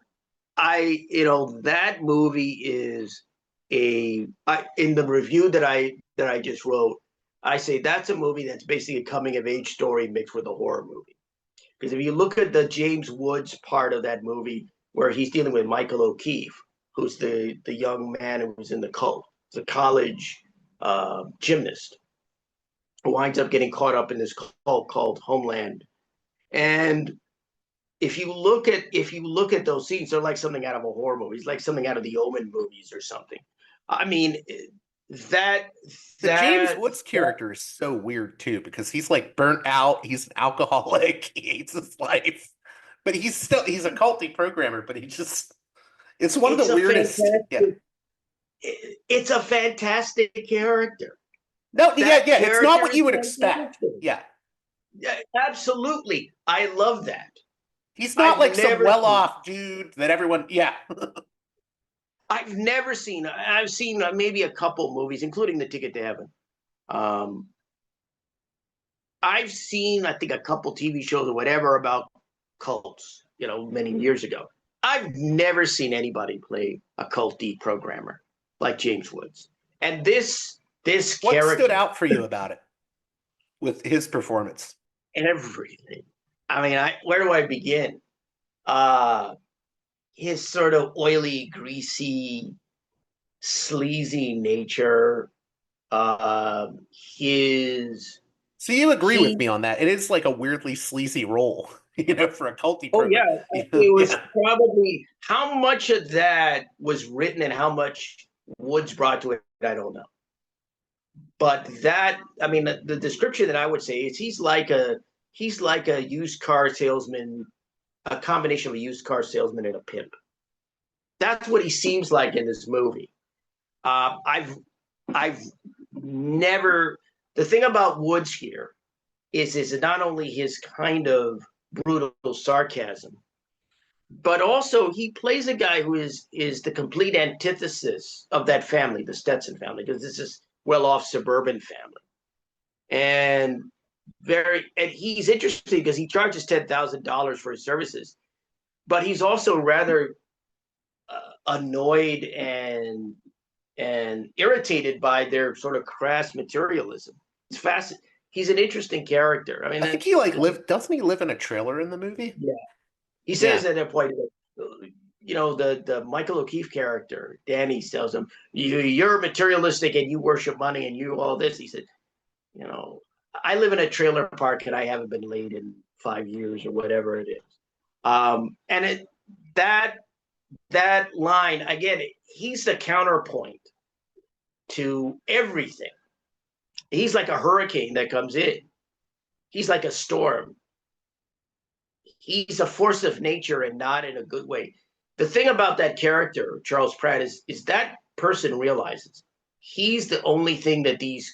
That movie is in the review that I just wrote, I say that's a movie that's basically a coming of age story mixed with a horror movie. Because if you look at the James Woods part of that movie, where he's dealing with Michael O'Keefe, who's the young man who was in the cult, the college gymnast, who winds up getting caught up in this cult called Homeland. And if you look at those scenes, they're like something out of a horror movie. It's like something out of the Omen movies or something. I mean, that The James that, Woods that character is so weird too, because he's like burnt out, he's an alcoholic, he hates his life, but he's a culty programmer, but it's one of it's the a weirdest. Yeah. fantastic it's a fantastic character. No, yeah, That yeah. It's not character what is you would expect. fantastic. Yeah. Yeah, absolutely. I love that. He's not I've like some never seen well-off dude that everyone, yeah. I've seen maybe a couple movies, including The Ticket to Heaven. Um, I've seen, I think, a couple TV shows or whatever about cults, many years ago. I've never seen anybody play a cult deprogrammer like James Woods. And this What stood character, out for you about it with his performance? everything. I mean, where do I begin? His sort of oily, greasy, sleazy nature. His So you agree with he me on that. It is like a weirdly sleazy role, for a culty Oh program. yeah, it was Yeah. probably how much of that was written and how much Woods brought to it. I don't know, but I mean, the description that I would say is he's like a used car salesman, a combination of a used car salesman and a pimp. That's what he seems like in this movie. I've never. The thing about Woods here is not only his kind of brutal sarcasm, but also he plays a guy who is the complete antithesis of that family, the Stetson family, because this is well-off suburban family, and he's interesting because he charges $10,000 for his services, but he's also rather annoyed and irritated by their sort of crass materialism. It's fascinating. He's an interesting character. I mean, I think he like live doesn't he live in a trailer in the movie? yeah. He Yeah. says at a point, the Michael O'Keefe character, Danny, tells him, you're materialistic and you worship money and you all this. He said, I live in a trailer park and I haven't been laid in 5 years or whatever it is. And that line, again, he's the counterpoint to everything. He's like a hurricane that comes in. He's like a storm. He's a force of nature and not in a good way. The thing about that character, Charles Pratt, is that person realizes he's the only thing that these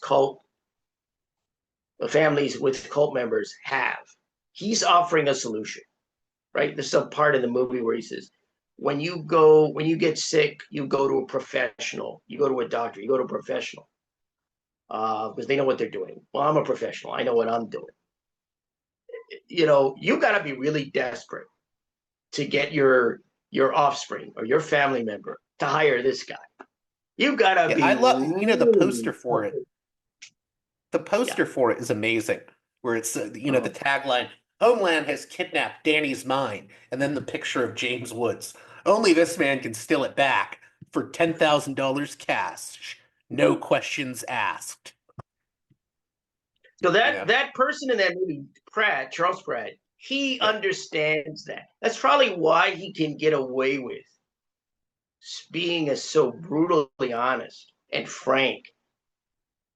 families with cult members have. He's offering a solution, right? There's some part in the movie where he says, when you get sick, you go to a professional, you go to a doctor, you go to a professional, because they know what they're doing. Well, I'm a professional. I know what I'm doing. You got to be really desperate to get your offspring or your family member to hire this guigh. You got to be. I love, the poster for it. The poster for it is amazing, where it's, the tagline, Homeland has kidnapped Danny's mind, and then the picture of James Woods. Only this man can steal it back for $10,000 cash. No questions asked. So that person in that movie, Charles Pratt, he understands that. That's probably why he can get away with being so brutally honest and frank.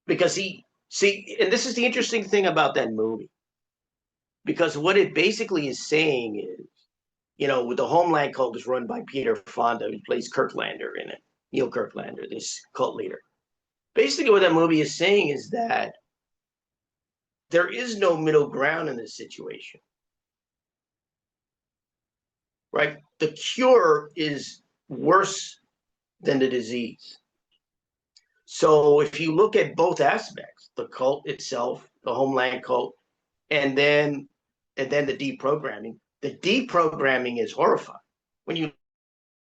Because and this is the interesting thing about that movie. Because what it basically is saying is, with the Homeland cult is run by Peter Fonda, who plays Kirklander in it, Neil Kirklander, this cult leader. Basically what that movie is saying is that there is no middle ground in this situation, right? The cure is worse than the disease. So if you look at both aspects, the cult itself, the Homeland cult, and then the deprogramming, the deprogramming is horrifying. When you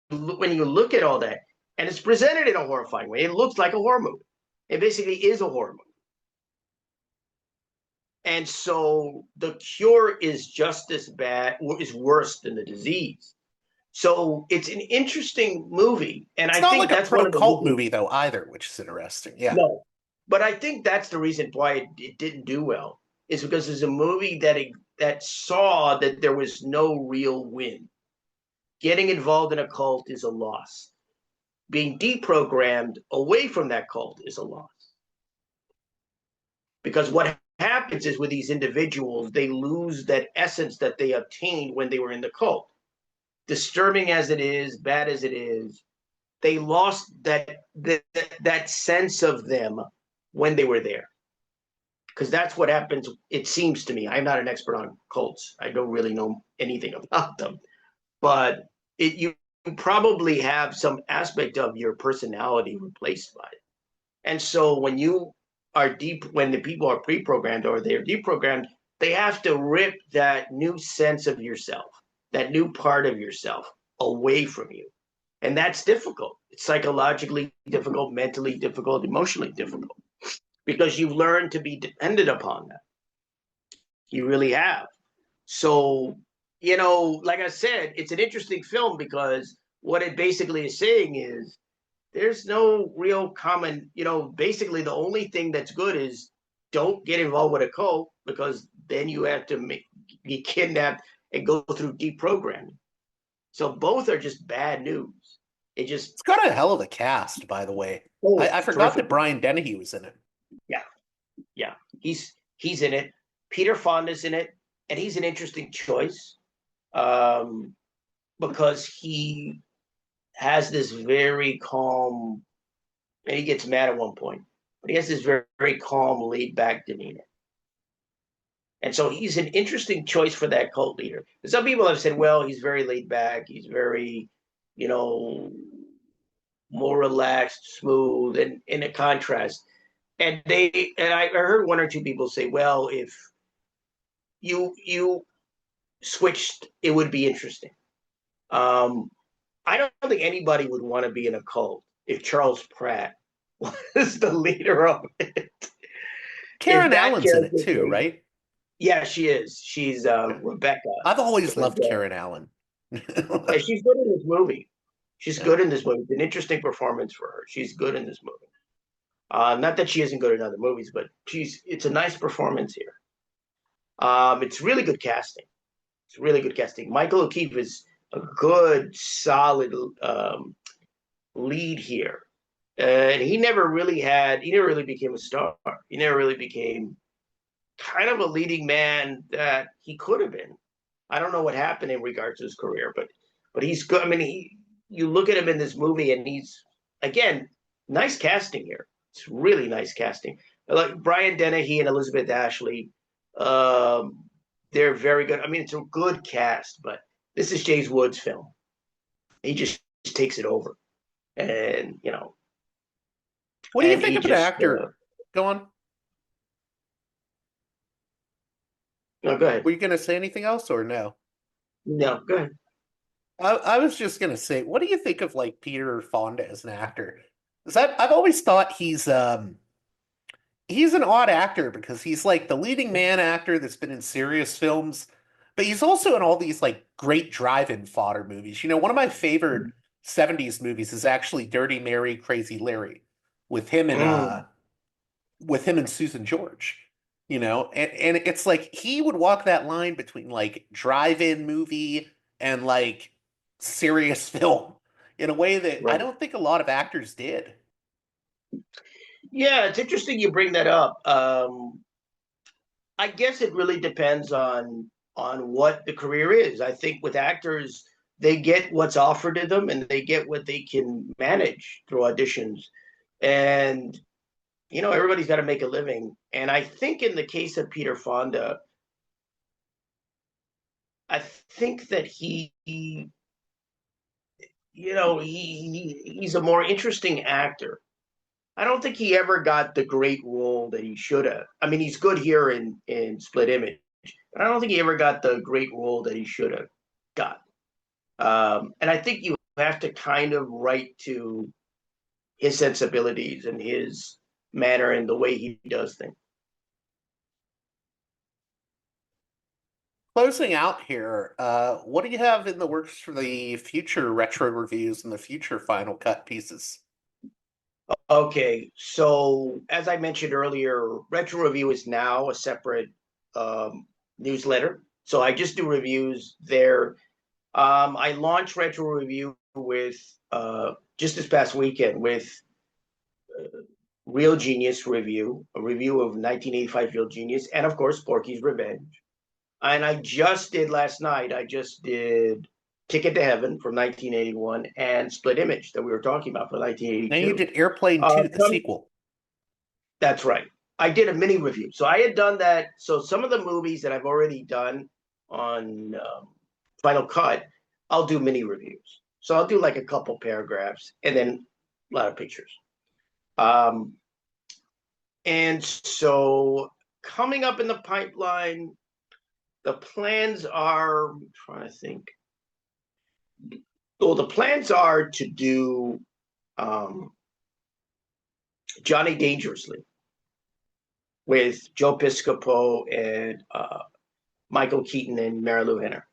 look at all that, and it's presented in a horrifying way, it looks like a horror movie. It basically is a horror movie. And so the cure is just as bad, or is worse than the disease. So it's an interesting movie, and I think that's one of the cult movie though either, which is interesting. Yeah. No, but I think that's the reason why it didn't do well, is because it's a movie that saw that there was no real win. Getting involved in a cult is a loss. Being deprogrammed away from that cult is a loss. Because what happens is with these individuals, they lose that essence that they obtained when they were in the cult. Disturbing as it is, bad as it is, they lost that sense of them when they were there. Because that's what happens, it seems to me. I'm not an expert on cults. I don't really know anything about them. But you probably have some aspect of your personality replaced by it. And so when the people are pre-programmed or they're deprogrammed, they have to rip that new sense of yourself, that new part of yourself away from you. And that's difficult. It's psychologically difficult, mentally difficult, emotionally difficult, because you've learned to be dependent upon that. You really have. So, like I said, it's an interesting film because what it basically is saying is there's no real common, basically the only thing that's good is don't get involved with a cult, because then you have to be kidnapped and go through deprogramming. So both are just bad news. It's got a hell of a cast, by the way. I forgot that Brian Dennehy was in it. Yeah. He's in it. Peter Fonda's in it, and he's an interesting choice because he has this very calm, and he gets mad at one point, but he has this very, very calm, laid-back demeanor. And so he's an interesting choice for that cult leader. Some people have said, well, he's very laid back. He's very, more relaxed, smooth, and in a contrast. And I heard one or two people say, well, if you switched, it would be interesting. I don't think anybody would want to be in a cult if Charles Pratt was the leader of it. Karen Allen's in it too, right? Yeah, she is. She's Rebecca. I've always loved Karen Allen. And she's good in this movie. She's good in this movie. It's an interesting performance for her. She's good in this movie. Not that she isn't good in other movies, but it's a nice performance here. It's really good casting. It's really good casting. Michael O'Keefe is a good, solid lead here. And he never really became a star. He never really became kind of a leading man that he could have been. I don't know what happened in regards to his career, but he's good. I mean, you look at him in this movie, and he's, again, nice casting here. It's really nice casting. Like Brian Dennehy and Elizabeth Ashley, they're very good. I mean, it's a good cast, but this is James Woods' film. He just takes it over, and What do you think of an actor? Go on. No, go ahead. Were you going to say anything else or no? No, go ahead. I was just going to say, what do you think of like Peter Fonda as an actor? Because I've always thought he's an odd actor because he's like the leading man actor that's been in serious films, but he's also in all these like great drive-in fodder movies. One of my favorite 70s movies is actually Dirty Mary, Crazy Larry with him and Susan George. And it's like he would walk that line between like drive-in movie and like serious film in a way that I don't think a lot of actors did. Yeah, it's interesting you bring that up. I guess it really depends on what the career is. I think with actors, they get what's offered to them and they get what they can manage through auditions. And everybody's got to make a living. And I think in the case of Peter Fonda, I think that he's a more interesting actor. I don't think he ever got the great role that he should have. I mean, he's good here in Split Image, but I don't think he ever got the great role that he should have got. And I think you have to kind of write to his sensibilities and his manner and the way he does things. Closing out here, what do you have in the works for the future retro reviews and the future Final Cut pieces? Okay, so as I mentioned earlier, Retro Review is now a separate newsletter. So I just do reviews there. I launched Retro Review with just this past weekend with Real Genius Review, a review of 1985 Real Genius, and of course, Porky's Revenge. And I just did last night, Ticket to Heaven from 1981 and Split Image that we were talking about for 1982. And you did Airplane 2, the sequel. That's right. I did a mini review. So I had done that. So some of the movies that I've already done on Final Cut, I'll do mini reviews. So I'll do like a couple paragraphs and then a lot of pictures. And so coming up in the pipeline, the plans are, I'm trying to think. Well, the plans are to do Johnny Dangerously with Joe Piscopo and Michael Keaton and Mary Lou Henner.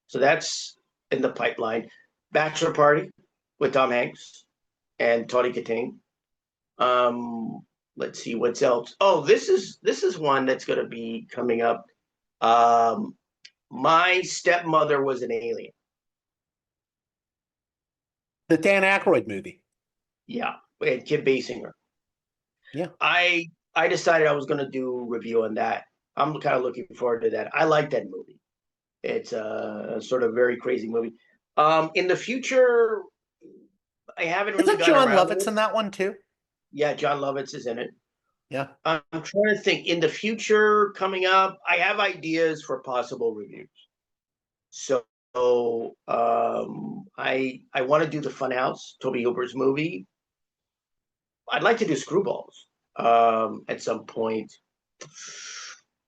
So that's in the pipeline. Bachelor Party with Tom Hanks and Tawny Kitaen. Let's see what's else. Oh, this is one that's going to be coming up. My Stepmother Was an Alien. The Dan Aykroyd movie. Yeah, and Kim Basinger. Yeah. I decided I was going to do a review on that. I'm kind of looking forward to that. I like that movie. It's a sort of very crazy movie. In the future, I haven't really Isn't John Lovitz in that one too? Yeah, John Lovitz is in it. Yeah. I'm trying to think. In the future, coming up, I have ideas for possible reviews. So I want to do the Funhouse, Tobe Hooper's movie. I'd like to do Screwballs at some point.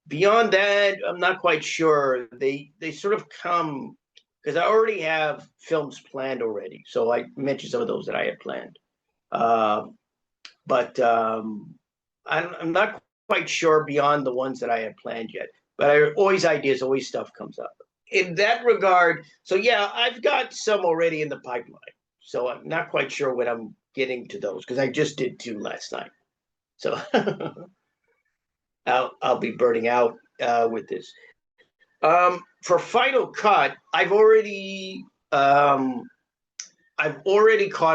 Beyond that, I'm not quite sure. They sort of come because I already have films planned already. So I mentioned some of those that I had planned. But I'm not quite sure beyond the ones that I had planned yet. But always ideas, always stuff comes up. in that regard, so yeah, I've got some already in the pipeline. So I'm not quite sure when I'm getting to those because I just did 2 last night. So I'll be burning out with this. For Final Cut, I've already caught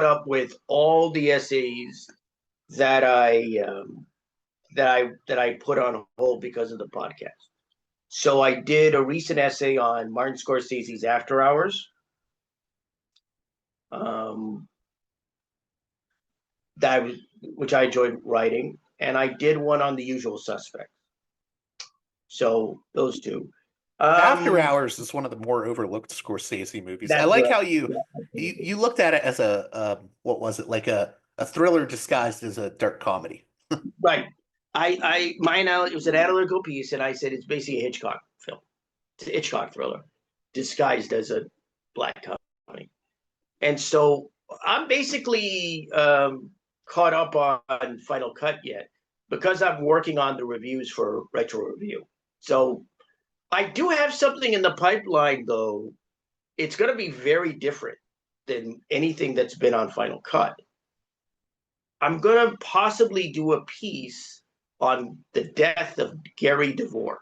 up with all the essays that I put on hold because of the podcast. So I did a recent essay on Martin Scorsese's After Hours. Which I enjoyed writing, and I did one on The Usual Suspects. So those 2. After Hours is one of the more overlooked Scorsese movies. I like how you looked at it as a what was it, like a thriller disguised as a dark comedy. Right. It was an analytical piece, and I said it's basically a Hitchcock film. It's a Hitchcock thriller disguised as a black comedy. And so I'm basically caught up on Final Cut yet because I'm working on the reviews for Retro Review. So I do have something in the pipeline, though. It's going to be very different than anything that's been on Final Cut. I'm going to possibly do a piece on the death of Gary DeVore.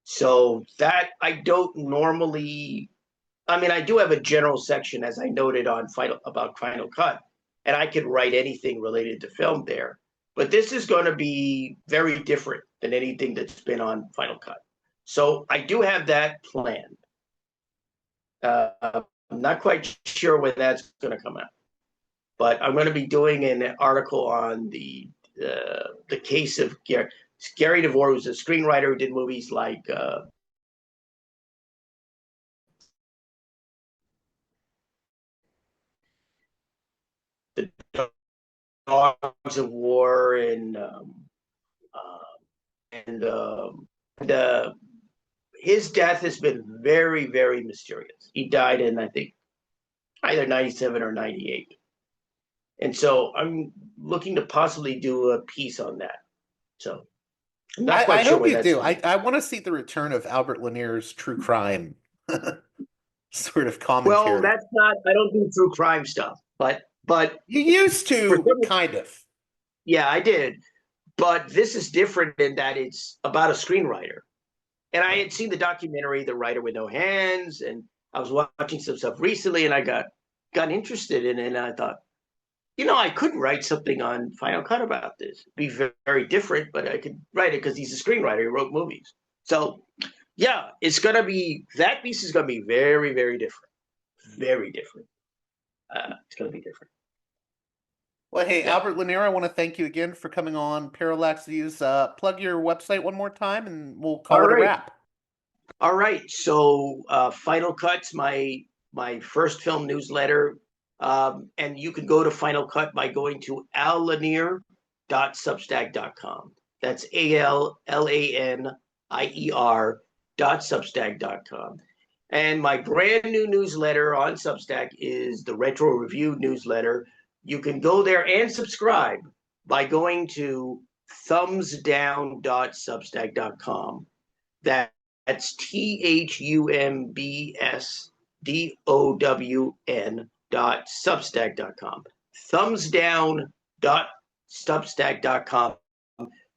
So that I don't normally, I mean, I do have a general section, as I noted about Final Cut, and I could write anything related to film there. But this is going to be very different than anything that's been on Final Cut. So I do have that planned. I'm not quite sure when that's going to come out, but I'm going to be doing an article on the case of Gary DeVore, who's a screenwriter who did movies like The Dogs of War and his death has been very, very mysterious. He died in, I think, either 97 or 98. And so I'm looking to possibly do a piece on that. So I'm not quite I sure hope when you that's do. I want to see the return of Albert Lanier's true crime sort of commentary. Well, that's not, I don't do true crime stuff, but you used to, kind of. Yeah, I did. But this is different in that it's about a screenwriter. And I had seen the documentary, The Writer with No Hands, and I was watching some stuff recently, and I got interested in it, and I thought, I could write something on Final Cut about this. It'd be very, very different, but I could write it because he's a screenwriter. He wrote movies. So, yeah, that piece is going to be very, very different. Very different. It's going to be different. Well, hey, yeah. Albert Lanier, I want to thank you again for coming on Parallax Views. Plug your website one more time, and we'll call it a wrap. All right. So, Final Cut's my first film newsletter, and you can go to Final Cut by going to allanier.substack.com. That's ALLANIER.substack.com. And my brand new newsletter on Substack is the Retro Review newsletter. You can go there and subscribe by going to thumbsdown.substack.com. That's thumbsdown.substack.com. Thumbsdown.substack.com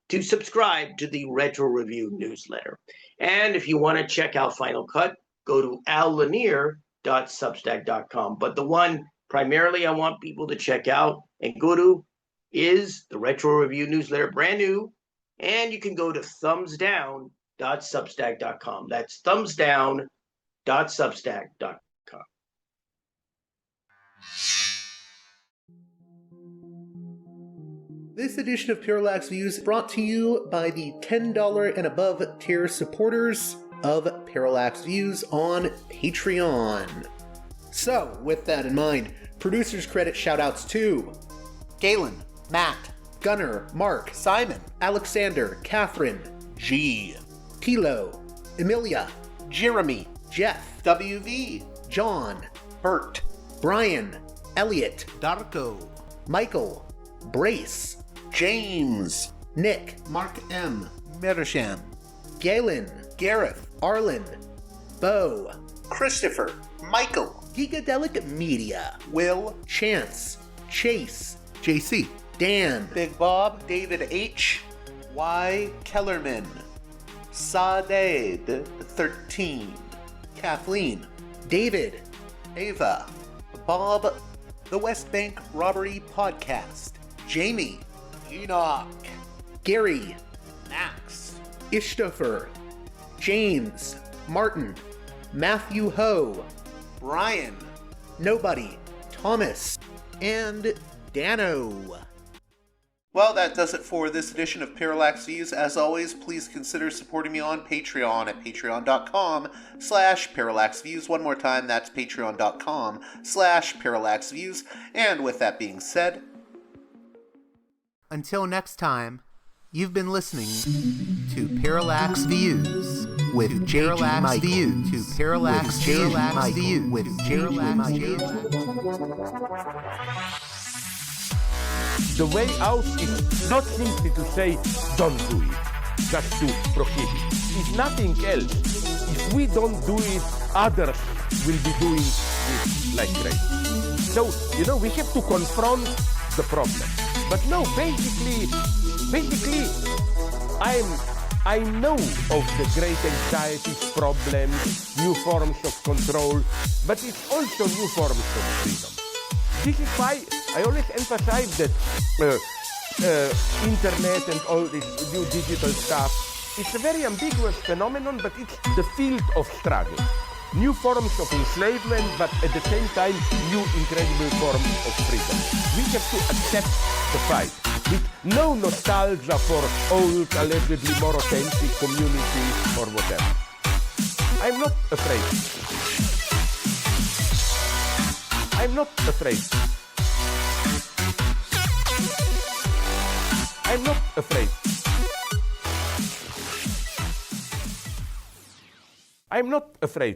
to subscribe to the Retro Review newsletter. And if you want to check out Final Cut, go to allanier.substack.com. But the one primarily I want people to check out and go to is the Retro Review newsletter, brand new, and you can go to thumbsdown.substack.com. That's thumbsdown.substack.com. This edition of Parallax Views is brought to you by the $10 and above tier supporters of Parallax Views on Patreon. So, with that in mind, producers credit shoutouts to Galen, Matt, Gunnar, Mark, Simon, Alexander, Catherine, G, Tilo, Emilia, Jeremy, Jeff, WV, John, Bert, Brian, Elliot, Darko, Michael, Brace, James, Nick, Mark M, Mersham, Galen, Gareth, Arlen, Bo, Christopher, Michael, Gigadelic Media, Will, Chance, Chase, JC, Dan, Big Bob, David H, Y. Kellerman, Saded 13, Kathleen, David, Ava, Bob, The West Bank Robbery Podcast, Jamie, Enoch, Gary, Max, Ishtofer, James, Martin, Matthew Ho, Brian. Nobody, Thomas, and Dano. Well, that does it for this edition of Parallax Views. As always, please consider supporting me on Patreon at patreon.com/parallaxviews. One more time, that's patreon.com/parallaxviews. And with that being said, until next time, you've been listening to Parallax Views with Parallax Views to Parallax Views with Parallax Views. The way out is not simply to say, don't do it, just to prohibit. If nothing else, if we don't do it, others will be doing it like crazy. So, we have to confront the problem. But no, basically, I know of the great anxieties, problems, new forms of control, but it's also new forms of freedom. This is why I always emphasize that internet and all this new digital stuff, it's a very ambiguous phenomenon, but it's the field of struggle. New forms of enslavement, but at the same time, new incredible forms of freedom. We have to accept the fight with no nostalgia for old, allegedly more authentic communities or whatever. I'm not afraid. I'm not afraid. I'm not afraid. I'm not afraid.